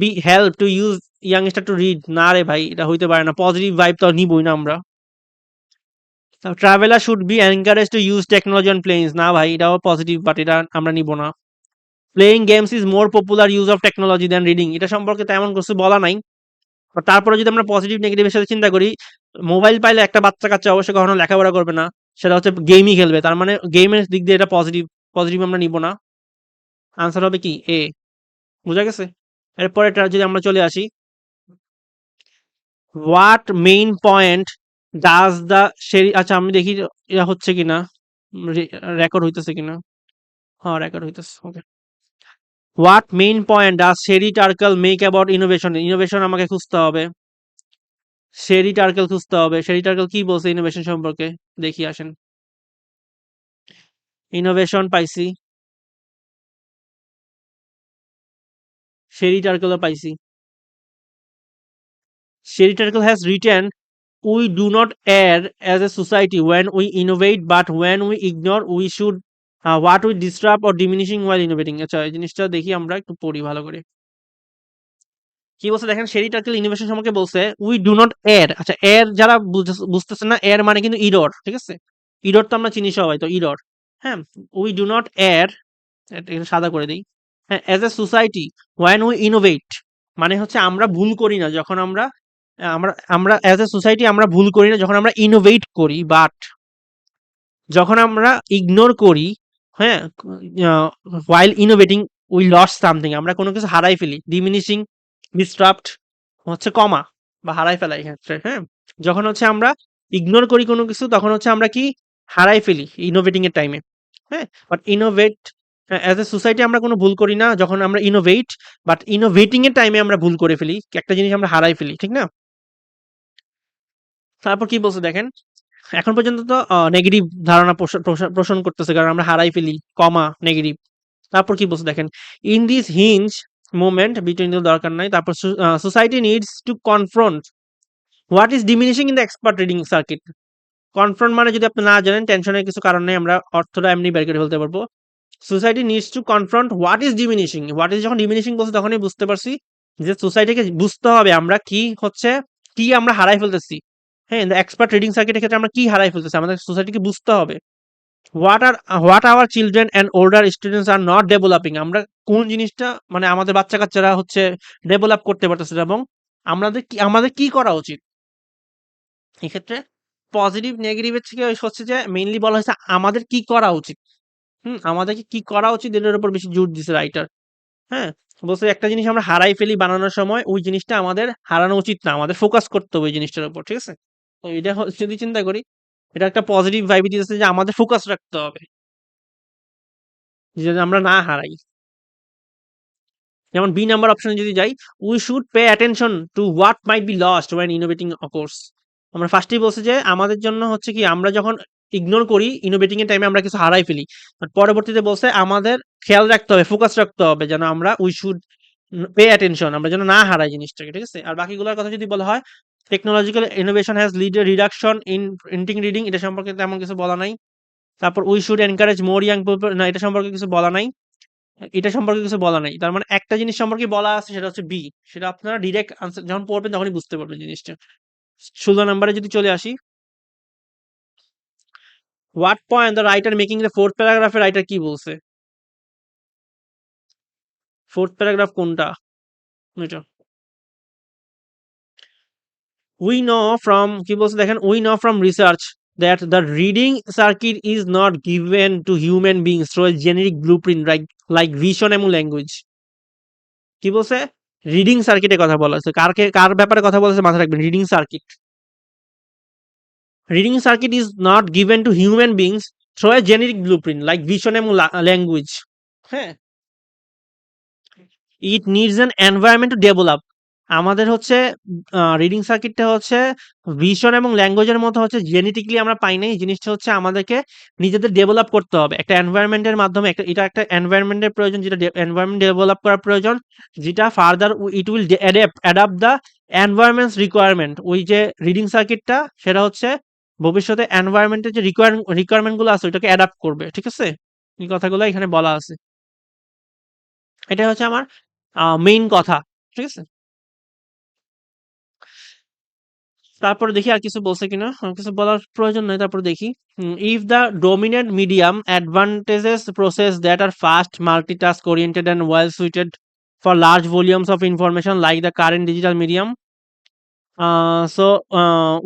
be help to use youngster to read. না রে ভাই, এটা হইতে পারে না। পজিটিভ ভাইব তো নিবই না আমরা। Traveller should be encourage to use technology on planes. না ভাই, এটাও পজিটিভ, বাট এটা আমরা নিব না। Playing games is more popular use of technology than reading. এটা সম্পর্কে তেমন কিছু বলা নাই। তারপরে যদি আমরা পজিটিভ নেগেটিভের সাথে চিন্তা করি, মোবাইল পাইলে একটা বাচ্চা কাচ্চা অবশ্যই কখনো লেখাপড়া করবে না। সেটা হচ্ছে গেমই খেলবে। তার মানে গেমের দিক দিয়ে এটা পজিটিভ। পজিটিভ আমরা নিব না। আনসার হবে কি এ। বুঝা গেছে? এরপরেরটা যদি আমরা চলে আসি, what main point does the আচ্ছা, আমি দেখি এটা হচ্ছে কিনা। রেকর্ড হইতেছে কিনা? হ্যাঁ, রেকর্ড হইতেছে। Okay. What main point does Sherry Turkle make about innovation? Innovation আমাকে খুঁজতে হবে। শেরি টার্কেল খুঁজতে হবে। শেরি টার্কেল কি বলছে ইনোভেশন সম্পর্কে? দেখি আসেন। ইনোভেশন পাইছি। শেরি টার্কেলও পাইছি। Sherry Turkle has written, we do not err as a society when we innovate, but when we ignore we should what we disrupt or diminishing while innovating। আচ্ছা, এই জিনিসটা দেখি, আমরা একটু পড়ি ভালো করে। কি বলছে দেখেন, শেরি টার্কেল ইনোভেশন সম্পর্কে বলছে উই ডু নট এর। আচ্ছা, এর যারা বুঝতেছে না, এর মানে কিন্তু ইরর, ঠিক আছে? ইরর তো আমরা চিনি সবাই, তো ইরর। হ্যাঁ, উই ডু নট এর, এটা সাদা করে দিই। হ্যাঁ, as a society one we innovate, মানে হচ্ছে আমরা ভুল করি না যখন আমরা আমরা আমরা অ্যাজ এ সোসাইটি আমরা ভুল করি না যখন আমরা ইনোভেট করি, বাট যখন আমরা ইগনোর করি, হ্যাঁ, while innovating we lost something, আমরা কোনো কিছু হারাই ফেলি। ডিমিনিশিং, ডিসরাপ্ট হচ্ছে কমা বা হারাই ফেলা এক্ষেত্রে। হ্যাঁ, যখন হচ্ছে আমরা ইগনোর করি কোনো কিছু, তখন হচ্ছে আমরা কি হারাই ফেলি ইনোভেটিং এর টাইমে। হ্যাঁ, but innovate, as a society আমরা কোনো ভুল করি না যখন আমরা ইনোভেট, বাট ইনোভেটিং এর টাইমে আমরা ভুল করে ফেলি, একটা জিনিস আমরা হারাই ফেলি, ঠিক না? তারপর কি বলছে দেখেন, এখন পর্যন্ত তো নেগেটিভ ধারণা পোষণ করতেছে, কারণ আমরা হারাই ফেলি, কমা নেগেটিভ। তারপর কি বলছে দেখেন, in this hinge moment between দরকার নাই। তারপর society needs to confront what is diminishing in the expert reading circuit. Confront মানে যদি আপনি না জানেন, টেনশনের কিছু কারণ নেই, আমরা অর্থটা এমনি বের করে ফেলতে পারবো। Society needs to confront what is diminishing. What is যখন ডিমিনিশিং বলছে তখনই বুঝতে পারছি যে সোসাইটিকে বুঝতে হবে আমরা কি হচ্ছে, কি আমরা হারাই ফেলতেছি। হ্যাঁ, ইন দ্য এক্সপার্ট রিডিং সার্কিটের ক্ষেত্রে আমরা কি হারাই ফেলতেছি, আমাদের সোসাইটিকে বুঝতে হবে। What are what our children and older students are not developing, আমরা কোন জিনিসটা মানে আমাদের বাচ্চা কাচ্চারা হচ্ছে ডেভেলপ করতে পারতেছে না, এবং আমাদের কি করা উচিত এক্ষেত্রে। পজিটিভ নেগেটিভের থেকে হচ্ছে যে মেইনলি বলা হয়েছে আমাদের কি করা উচিত। আমাদেরকে কি করা উচিত এটার উপর বেশি জোর দিছে রাইটার। হ্যাঁ, বলছে একটা জিনিস আমরা হারাই ফেলি বানানোর সময়, ওই জিনিসটা আমাদের হারানো উচিত না, আমাদের ফোকাস করতে হবে ওই জিনিসটার উপর, ঠিক আছে? তো এটা যদি চিন্তা করি, এটা একটা পজিটিভ ভাইব দিতেছে যে আমাদের ফোকাস রাখতে হবে, যে আমরা না হারাই। যেমন বি নাম্বার অপশনে যদি যাই, we should pay attention to what might be lost when innovating of course. আমরা ফার্স্টেই বলছি যে আমাদের জন্য হচ্ছে কি, আমরা যখন ইগনোর করি ইনোভেটিং এর টাইমে আমরা কিছু হারাই ফেলি। বাট পরবর্তীতে বলছে আমাদের খেয়াল রাখতে হবে, ফোকাস রাখতে হবে যেন আমরা উই শুড পে অ্যাটেনশন, আমরা যেন না হারাই জিনিসটাকে, ঠিক আছে? আর বাকিগুলোর কথা যদি বলা হয়, technological innovation has lead a reduction in printing reading, এটা সম্পর্কে তেমন কিছু বলা নাই। তারপর we should encourage more young people, না এটা সম্পর্কে কিছু বলা নাই। এটা সম্পর্কে কিছু বলা নাই। তার মানে একটা জিনিস সম্পর্কে বলা আছে, সেটা হচ্ছে বি। সেটা আপনারা ডিরেক্ট আনসার যখন পড়বেন তখনই বুঝতে পারবেন জিনিসটা। ১৬ নাম্বারে যদি চলে আসি, what point the writer making the fourth প্যারাগ্রাফে রাইটার কি বলছে? ফোর্থ প্যারাগ্রাফ কোনটা? এটা উই নো ফ্রম, কি বলছে দেখেন, we know from research that the reading circuit is not given to human beings through a generic blueprint like vision এবং language. কি বলছে? রিডিং সার্কিটের কথা বলা হয়েছে। কার ব্যাপারে কথা বলেছে মাথায় রাখবেন, reading circuit. Reading circuit is not given to human beings through a generic blueprint like vision এবং language. হ্যাঁ, it needs an environment to develop. আমাদের হচ্ছে রিডিং সার্কিটটা হচ্ছে ভিশন এবং ল্যাঙ্গুয়েজের মতো হচ্ছে জেনেটিক্যালি আমরা পাই নাই, এই জিনিসটা হচ্ছে আমাদেরকে নিজেদের ডেভেলপ করতে হবে একটা এনভায়রনমেন্টের মাধ্যমে। এটা একটা এনভায়রনমেন্টের প্রয়োজন, যেটা এনভায়রনমেন্ট ডেভেলপ করার প্রয়োজন, যেটা further it will adapt the environments requirement. ওই যে রিডিং সার্কিটটা সেটা হচ্ছে ভবিষ্যতে এনভায়রনমেন্টের যে রিকোয়ারমেন্ট গুলো আছে ওইটাকে অ্যাডাপ্ট করবে, ঠিক আছে? এই কথাগুলো এখানে বলা আছে। এটা হচ্ছে আমার মেইন কথা, ঠিক আছে? তারপরে দেখি আর কিছু বলছে কিনা, আর কিছু বলার প্রয়োজন নাই। তারপরে দেখি, if the dominant medium advantages process that are fast multitask oriented and well suited for large volumes of information like the current digital medium, so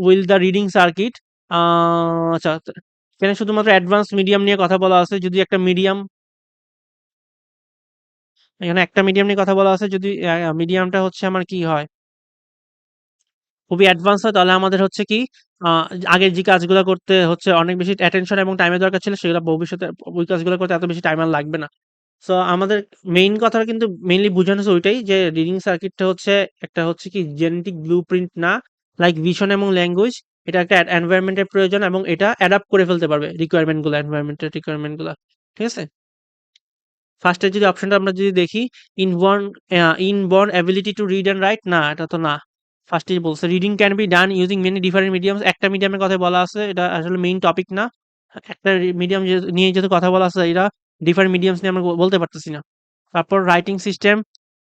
will the reading circuit. আচ্ছা, এখানে শুধুমাত্র অ্যাডভান্স মিডিয়াম নিয়ে কথা বলা আছে। যদি একটা medium, এখানে একটা মিডিয়াম নিয়ে কথা বলা আছে, যদি মিডিয়ামটা হচ্ছে আমার কি হয়, খুবই অ্যাডভান্স হয় তাহলে আমাদের হচ্ছে কি আগের যে কাজগুলো করতে হচ্ছে অনেক বেশি অ্যাটেনশন এবং টাইমের দরকার ছিল সেগুলো ভবিষ্যতে ওই কাজগুলো করতে এত বেশি টাইম আর লাগবে না। সো আমাদের মেইন কথা কিন্তু মেইনলি বোঝানো হচ্ছে ওইটাই যে রিডিং সার্কিটটা হচ্ছে একটা হচ্ছে কি জেনেটিক ব্লুপ্রিন্ট না, লাইক ভিশন এবং ল্যাঙ্গুয়েজ। এটা একটা এনভায়রনমেন্টের প্রয়োজন এবং এটা অ্যাডাপ্ট করে ফেলতে পারবে রিকোয়ারমেন্ট গুলো, এনভায়রনমেন্টের রিকোয়ারমেন্ট গুলা। ঠিক আছে? ফার্স্টের যদি অপশনটা আমরা যদি দেখি, inborn inborn ability to read and right, না এটা তো না। ফার্স্টেই বলছে reading can be done using many different mediums, একটা মিডিয়ামের কথা বলা আছে, এটা আসলে মেইন টপিক না। একটা মিডিয়াম নিয়ে যেহেতু কথা বলা আছে, এটা ডিফারেন্ট মিডিয়ামস নিয়ে আমরা বলতে পারতেছি না। তারপর রাইটিং সিস্টেম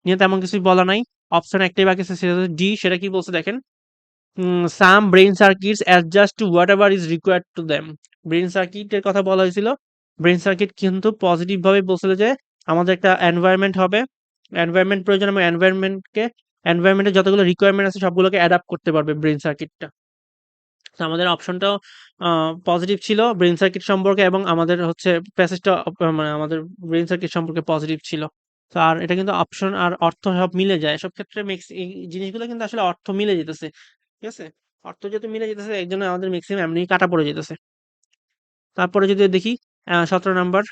নিয়ে তেমন কিছুই বলা নাই। অপশন একটাই বাকি আছে, সেটা হচ্ছে ডি। সেটা কি বলছে দেখেন, some brain circuits adjust to whatever is required to them. Brain সার্কিটের কথা বলা হয়েছিল। ব্রেইন সার্কিট কিন্তু পজিটিভ ভাবে বলছিল যে আমাদের একটা এনভায়রনমেন্ট হবে, এনভায়রনমেন্ট প্রয়োজন এবং এনভায়রনমেন্টের যতগুলো রিকোয়ারমেন্ট আছে সবগুলোকে অ্যাডাপ্ট করতে পারবে ব্রেইন সার্কিটটা। তো আমাদের অপশনটাও পজিটিভ ছিল ব্রেইন সার্কিট সম্পর্কে, এবং আমাদের হচ্ছে প্যাসেজটা মানে আমাদের ব্রেইন সার্কিট সম্পর্কে পজিটিভ ছিল। তো আর এটা কিন্তু অপশন আর অর্থ সব মিলে যায় সব ক্ষেত্রে, এই জিনিসগুলো কিন্তু আসলে অর্থ মিলে যেতেছে। ঠিক আছে? অর্থ যেহেতু মিলে যেতেছে একজন্য আমাদের ম্যাক্সিমাম এমনি কাটা পড়ে যেতেছে। তারপরে যদি দেখি 17 নাম্বার,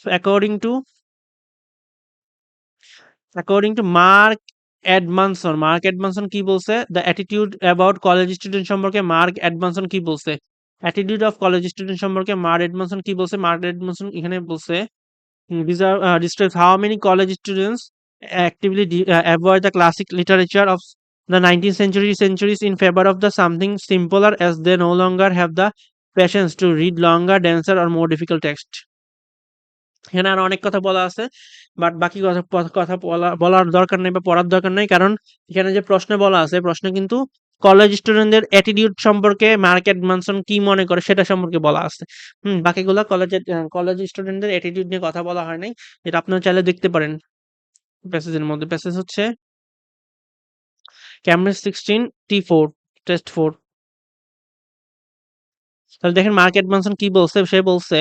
অ্যাকর্ডিং টু মার্ক এডমানসন কি বলছে, the attitude about college student সম্পর্কে মার্ক এডমানসন কি বলছে, অ্যাটিটিউড অফ কলেজ স্টুডেন্ট সম্পর্কে মার্ক এডমানসন কি বলছে। মার্ক এডমানসন এখানে বলছে, describes how many college students actively avoid the classic literature of the 19th centuries in favor of the something simpler, as they no longer have the patience to read longer, denser or more difficult text. এখানে আরো অনেক কথা বলা আছে, but বাকি কথা বলার দরকার নেই বা পড়ার দরকার নেই, কারণ এখানে যে প্রশ্নে বলা আছে প্রশ্নে কিন্তু কলেজ স্টুডেন্টদের অ্যাটিটিউড সম্পর্কে মার্ক এডমানসন কি মনে করে সেটা সম্পর্কে বলা আছে। বাকিগুলা কলেজ স্টুডেন্টদের অ্যাটিটিউড নিয়ে কথা বলা হয় নাই, যেটা আপনারা চাইলে দেখতে পারেন প্যাসেজের মধ্যে। প্যাসেজ হচ্ছে ক্যামব্রিজ 16 T4 টেস্ট 4। তাহলে দেখেন মার্ক এডমানসন কি বলছে, সে বলছে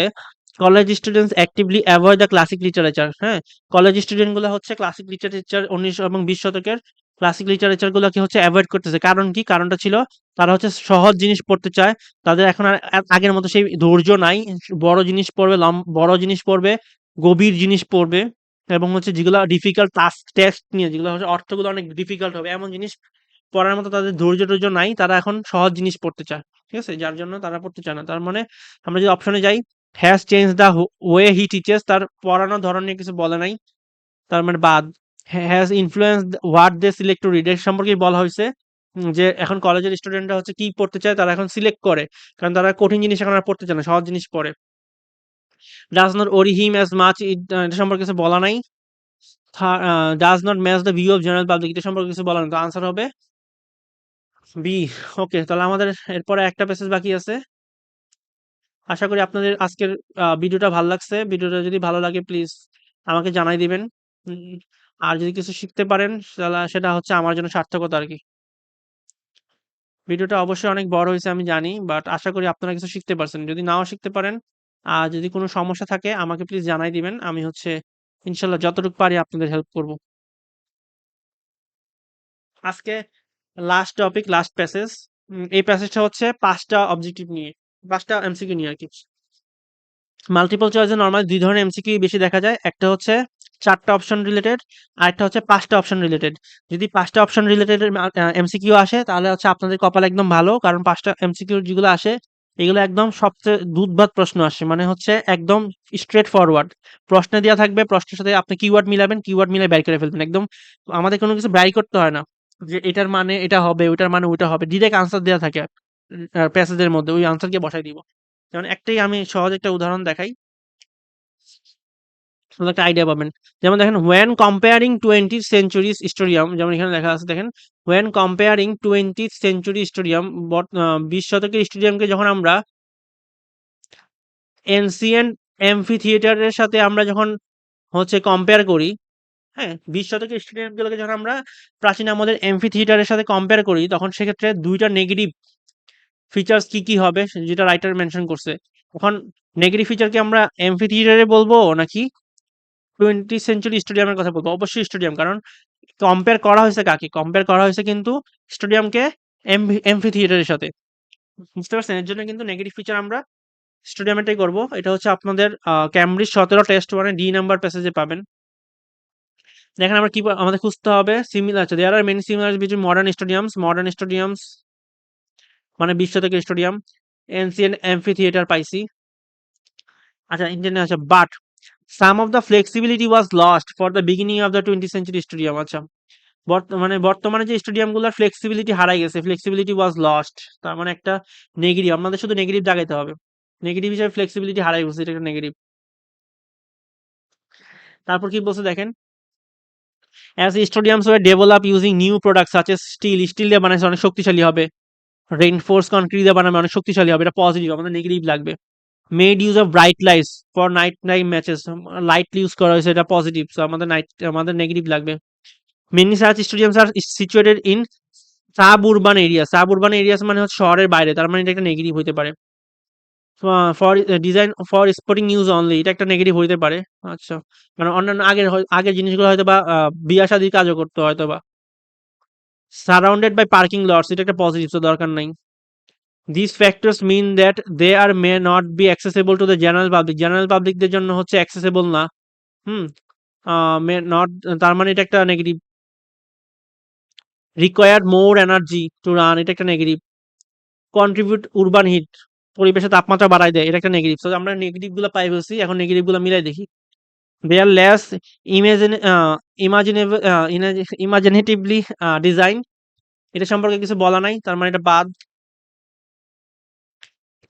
college students actively avoid the classic literature. হ্যাঁ, কলেজ স্টুডেন্ট গুলো হচ্ছে ক্লাসিক লিটারেচার 19 এবং 20 শতকের ক্লাসিক লিটারেচার গুলোকে হচ্ছে অ্যাভয়েড করতেছে। কারণ কি? কারণটা ছিল তারা হচ্ছে সহজ জিনিস পড়তে চায়। তাদের এখন আর আগের মতো সেই ধৈর্য নাই। বড় জিনিস পড়বে, বড় জিনিস পড়বে, গভীর জিনিস পড়বে, এবং হচ্ছে যেগুলো ডিফিকাল্ট টেক্সট নিয়ে যেগুলো হচ্ছে অর্থগুলো অনেক ডিফিকাল্ট হবে এমন জিনিস পড়ার মতো তাদের ধৈর্য নাই। তারা এখন সহজ জিনিস পড়তে চায়। ঠিক আছে? যার জন্য তারা পড়তে চায় না। তার মানে আমরা যদি অপশনে যাই, has change the way he teaches, তার পড়ানোর ধরন নিয়ে কিছু বলে নাই। তার মানে বাদ। Has influenced what they select to read, এর সম্পর্কেই বলা হয়েছে। যে এখন কলেজের স্টুডেন্টরা হচ্ছে কি পড়তে চায় তারা এখন সিলেক্ট করে। কারণ তারা কঠিন জিনিস এখন আর পড়তে চায় না, সহজ জিনিস পড়ে। ডাজ নট ওরি হিম অ্যাজ মাচ, এটা সম্পর্কে কিছু বলা নাই। Does not match the view of general public, এটা সম্পর্কে কিছু বলা নাই। তো আনসার হবে বি। ওকে, তাহলে আমাদের এরপরে একটা প্যাসেজ বাকি আছে। আশা করি আপনাদের আজকের ভিডিওটা ভালো লাগছে। ভিডিওটা যদি ভালো লাগে প্লিজ আমাকে জানাই দিবেন। উম, আর যদি কিছু শিখতে পারেন তাহলে সেটা হচ্ছে আমার জন্য সার্থকতা আর কি। ভিডিওটা অবশ্যই অনেক বড় হয়েছে আমি জানি, বাট আশা করি আপনারা কিছু শিখতে পারছেন। যদি নাও শিখতে পারেন আর যদি কোনো সমস্যা থাকে আমাকে প্লিজ জানাই দিবেন। আমি হচ্ছে ইনশাল্লাহ যতটুকু পারি আপনাদের হেল্প করব। আজকে লাস্ট টপিক, লাস্ট প্যাসেজ। এই প্যাসেজটা হচ্ছে 5টা অবজেক্টিভ নিয়ে, 5টা এমসিকিউ নিয়ে আর কি। মাল্টিপল চয়েসে নরমালি 2 ধরনের এমসিকিউ বেশি দেখা যায়। একটা হচ্ছে 4টা অপশন রিলেটেড, আরেকটা হচ্ছে 5টা অপশন রিলেটেড। যদি 5টা অপশন রিলেটেড এমসিকিউ আসে তাহলে হচ্ছে আপনাদের কপাল একদম ভালো, কারণ 5টা এমসিকিউ যেগুলো আসে এগুলো একদম সবচেয়ে দুধভাত প্রশ্ন আসে, মানে হচ্ছে একদম স্ট্রেট ফরওয়ার্ড প্রশ্নে দেওয়া থাকবে, প্রশ্নের সাথে আপনি কিওয়ার্ড মিলাবেন, কিওয়ার্ড মিলে বের করে ফেলবেন একদম। আমাদের কোনো কিছু বাই করতে হয় না যে এটার মানে এটা হবে, ওইটার মানে ওইটা হবে, ডিরেক্ট আনসার দেওয়া থাকে প্যাসেজের মধ্যে, ওই আনসারকে বসাই দিব। যেমন একটাই আমি সহজ একটা উদাহরণ দেখাই, তাহলে একটা আইডিয়া পাবেন। যেমন দেখেন, when comparing 20th century স্টোরিয়াম, যেমন এখানে লেখা আছে দেখেন, when comparing 20th century স্টোরিয়াম, 20 শতকের স্টেডিয়ামকে যখন আমরা এনসিয়েন্ট এমফি থিয়েটারের সাথে আমরা যখন হচ্ছে কম্পেয়ার করি, হ্যাঁ, 20 শতকের স্টেডিয়ামগুলোকে যখন আমরা প্রাচীন আমলের এমফি থিয়েটারের সাথে কম্পেয়ার করি, তখন সেক্ষেত্রে দুইটা নেগেটিভ ফিচার্স কি কি হবে যেটা রাইটার মেনশন করছে। এখন নেগেটিভ ফিচার কি আমরা এমফি থিয়েটারে বলবো নাকি 20th সেঞ্চুরি স্টেডিয়ামের কথা বলবো? অবশ্যই স্টেডিয়াম, কারণ কম্পেয়ার করা হয়েছে কাকে? কম্পেয়ার করা হয়েছে কিন্তু স্টেডিয়ামকে এমফি থিয়েটারের সাথে। বুঝতে পারছেন? এর জন্য কিন্তু নেগেটিভ ফিচার আমরা স্টেডিয়ামেরটাই করব। এটা হচ্ছে আপনাদের ক্যামব্রিজ 17 টেস্ট 1 এ ডি নাম্বার প্যাসেজে পাবেন। দেখেন আমরা কি আমাদের খুঁজতে হবে সিমিলার আছে। There are many similarities between modern stadiums মানে 20 শতকের স্টেডিয়াম, এনসিয়েন্ট এমফি থিয়েটার পাইছি। আচ্ছা ইন্ডিয়ান আছে but some of the flexibility was lost for the beginning of the 20th century stadium. আচ্ছা বর্তমানে যে স্টেডিয়ামগুলোর ফ্লেক্সিবিলিটি হারাই গেছে, ফ্লেক্সিবিলিটি ওয়াজ লস্ট। তার মানে একটা নেগেটিভ, আমাদের শুধু নেগেটিভ দাগাইতে হবে। নেগেটিভ হিসেবে ফ্লেক্সিবিলিটি হারাই গেছে, এটা একটা নেগেটিভ। তারপর কি বলছে দেখেন, as stadiums were develop using new product such as steel দিয়ে বানাইছে অনেক শক্তিশালী হবে। রেইনফোর্স কনক্রিট দিয়ে বানাবে অনেক শক্তিশালী হবে, এটা পজিটিভ, আমাদের নেগেটিভ লাগবে। Made use of bright lights for night time matches, light use করা হয়েছে, এটা পজিটিভ, সো আমাদের নেগেটিভ লাগবে। Many such stadiums are situated in suburban areas মানে হচ্ছে শহরের বাইরে, তার মানে এটা একটা নেগেটিভ হইতে পারে। For design for sporting use only, এটা একটা নেগেটিভ হইতে পারে। আচ্ছা মানে অন্যান্য আগের জিনিসগুলো হয়তো বা বিয়া শাদির কাজও করতো হয়তো বা। সারাউন্ডেড বাই পার্কিং লটস, এটা একটা পজিটিভ, তো দরকার নাই। This factors mean that they are may not be accessible to the general পাবলিকদের জন্য হচ্ছে অ্যাক্সেসিবল না। হুম মে নট, তার মানে এটা একটা negative. Require more energy to run, এটা একটা নেগেটিভ। কন্ট্রিবিউট উরবান হিট, পরিবেশে তাপমাত্রা বাড়ায় দেয়, এটা একটা নেগেটিভ। তো আমরা নেগেটিভ গুলো পাই ফেলছি, এখন নেগেটিভ গুলো মিলাই দেখি। দে আর লেস ইমেজিন ইমাজিনেবল ইমাজিনেটিভলি ডিজাইন, এটা সম্পর্কে কিছু বলা নাই, তার মানে এটা বাদ।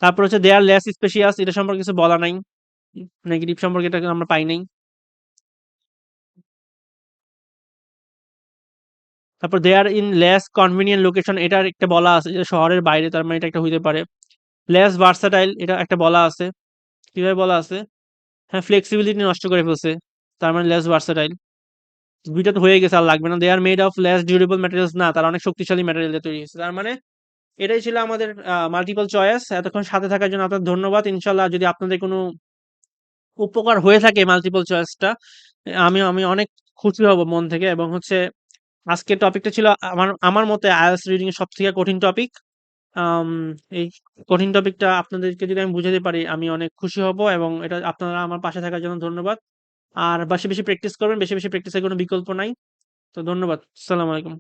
তারপর হচ্ছে দে আর লেস স্পেশিয়াস, এটা সম্পর্কে কিছু বলা নাই, নেগেটিভ সম্পর্কে এটা আমরা পাই নাই। তারপর দে আর ইন লেস কনভিনিয়েন্ট লোকেশন, এটা একটা বলা আছে যে শহরের বাইরে, তার মানে এটা একটা হইতে পারে। লেস ভার্সাটাইল, এটা একটা বলা আছে, কিভাবে বলা আছে, হ্যাঁ ফ্লেক্সিবিলিটি নষ্ট করে ফেলছে, তার মানে লেস ভার্সাটাইল। দুইটা তো হয়ে গেছে, আর লাগবে না। They are made of less durable materials, না তারা অনেক শক্তিশালী ম্যাটেরিয়াল দিয়ে তৈরি হয়েছে। তার মানে এটাই ছিল আমাদের মাল্টিপল চয়েস। এতক্ষণ সাথে থাকার জন্য আপনার ধন্যবাদ। ইনশাল্লাহ যদি আপনাদের কোনো উপকার হয়ে থাকে মাল্টিপল চয়েসটা, আমি আমি অনেক খুশি হব মন থেকে। এবং হচ্ছে আজকের টপিকটা ছিল আমার আমার মতে আইএলটিএস রিডিং এর সবথেকে কঠিন টপিক। আম এই কঠিন টপিকটা আপনাদেরকে যদি আমি বুঝাতে পারি, আমি অনেক খুশি হব। এবং এটা আপনারা আমার পাশে থাকার জন্য ধন্যবাদ। আর বেশি বেশি প্র্যাকটিস করবেন, বেশি বেশি প্র্যাকটিসের কোনো বিকল্প নাই। তো ধন্যবাদ। আসসালামু আলাইকুম।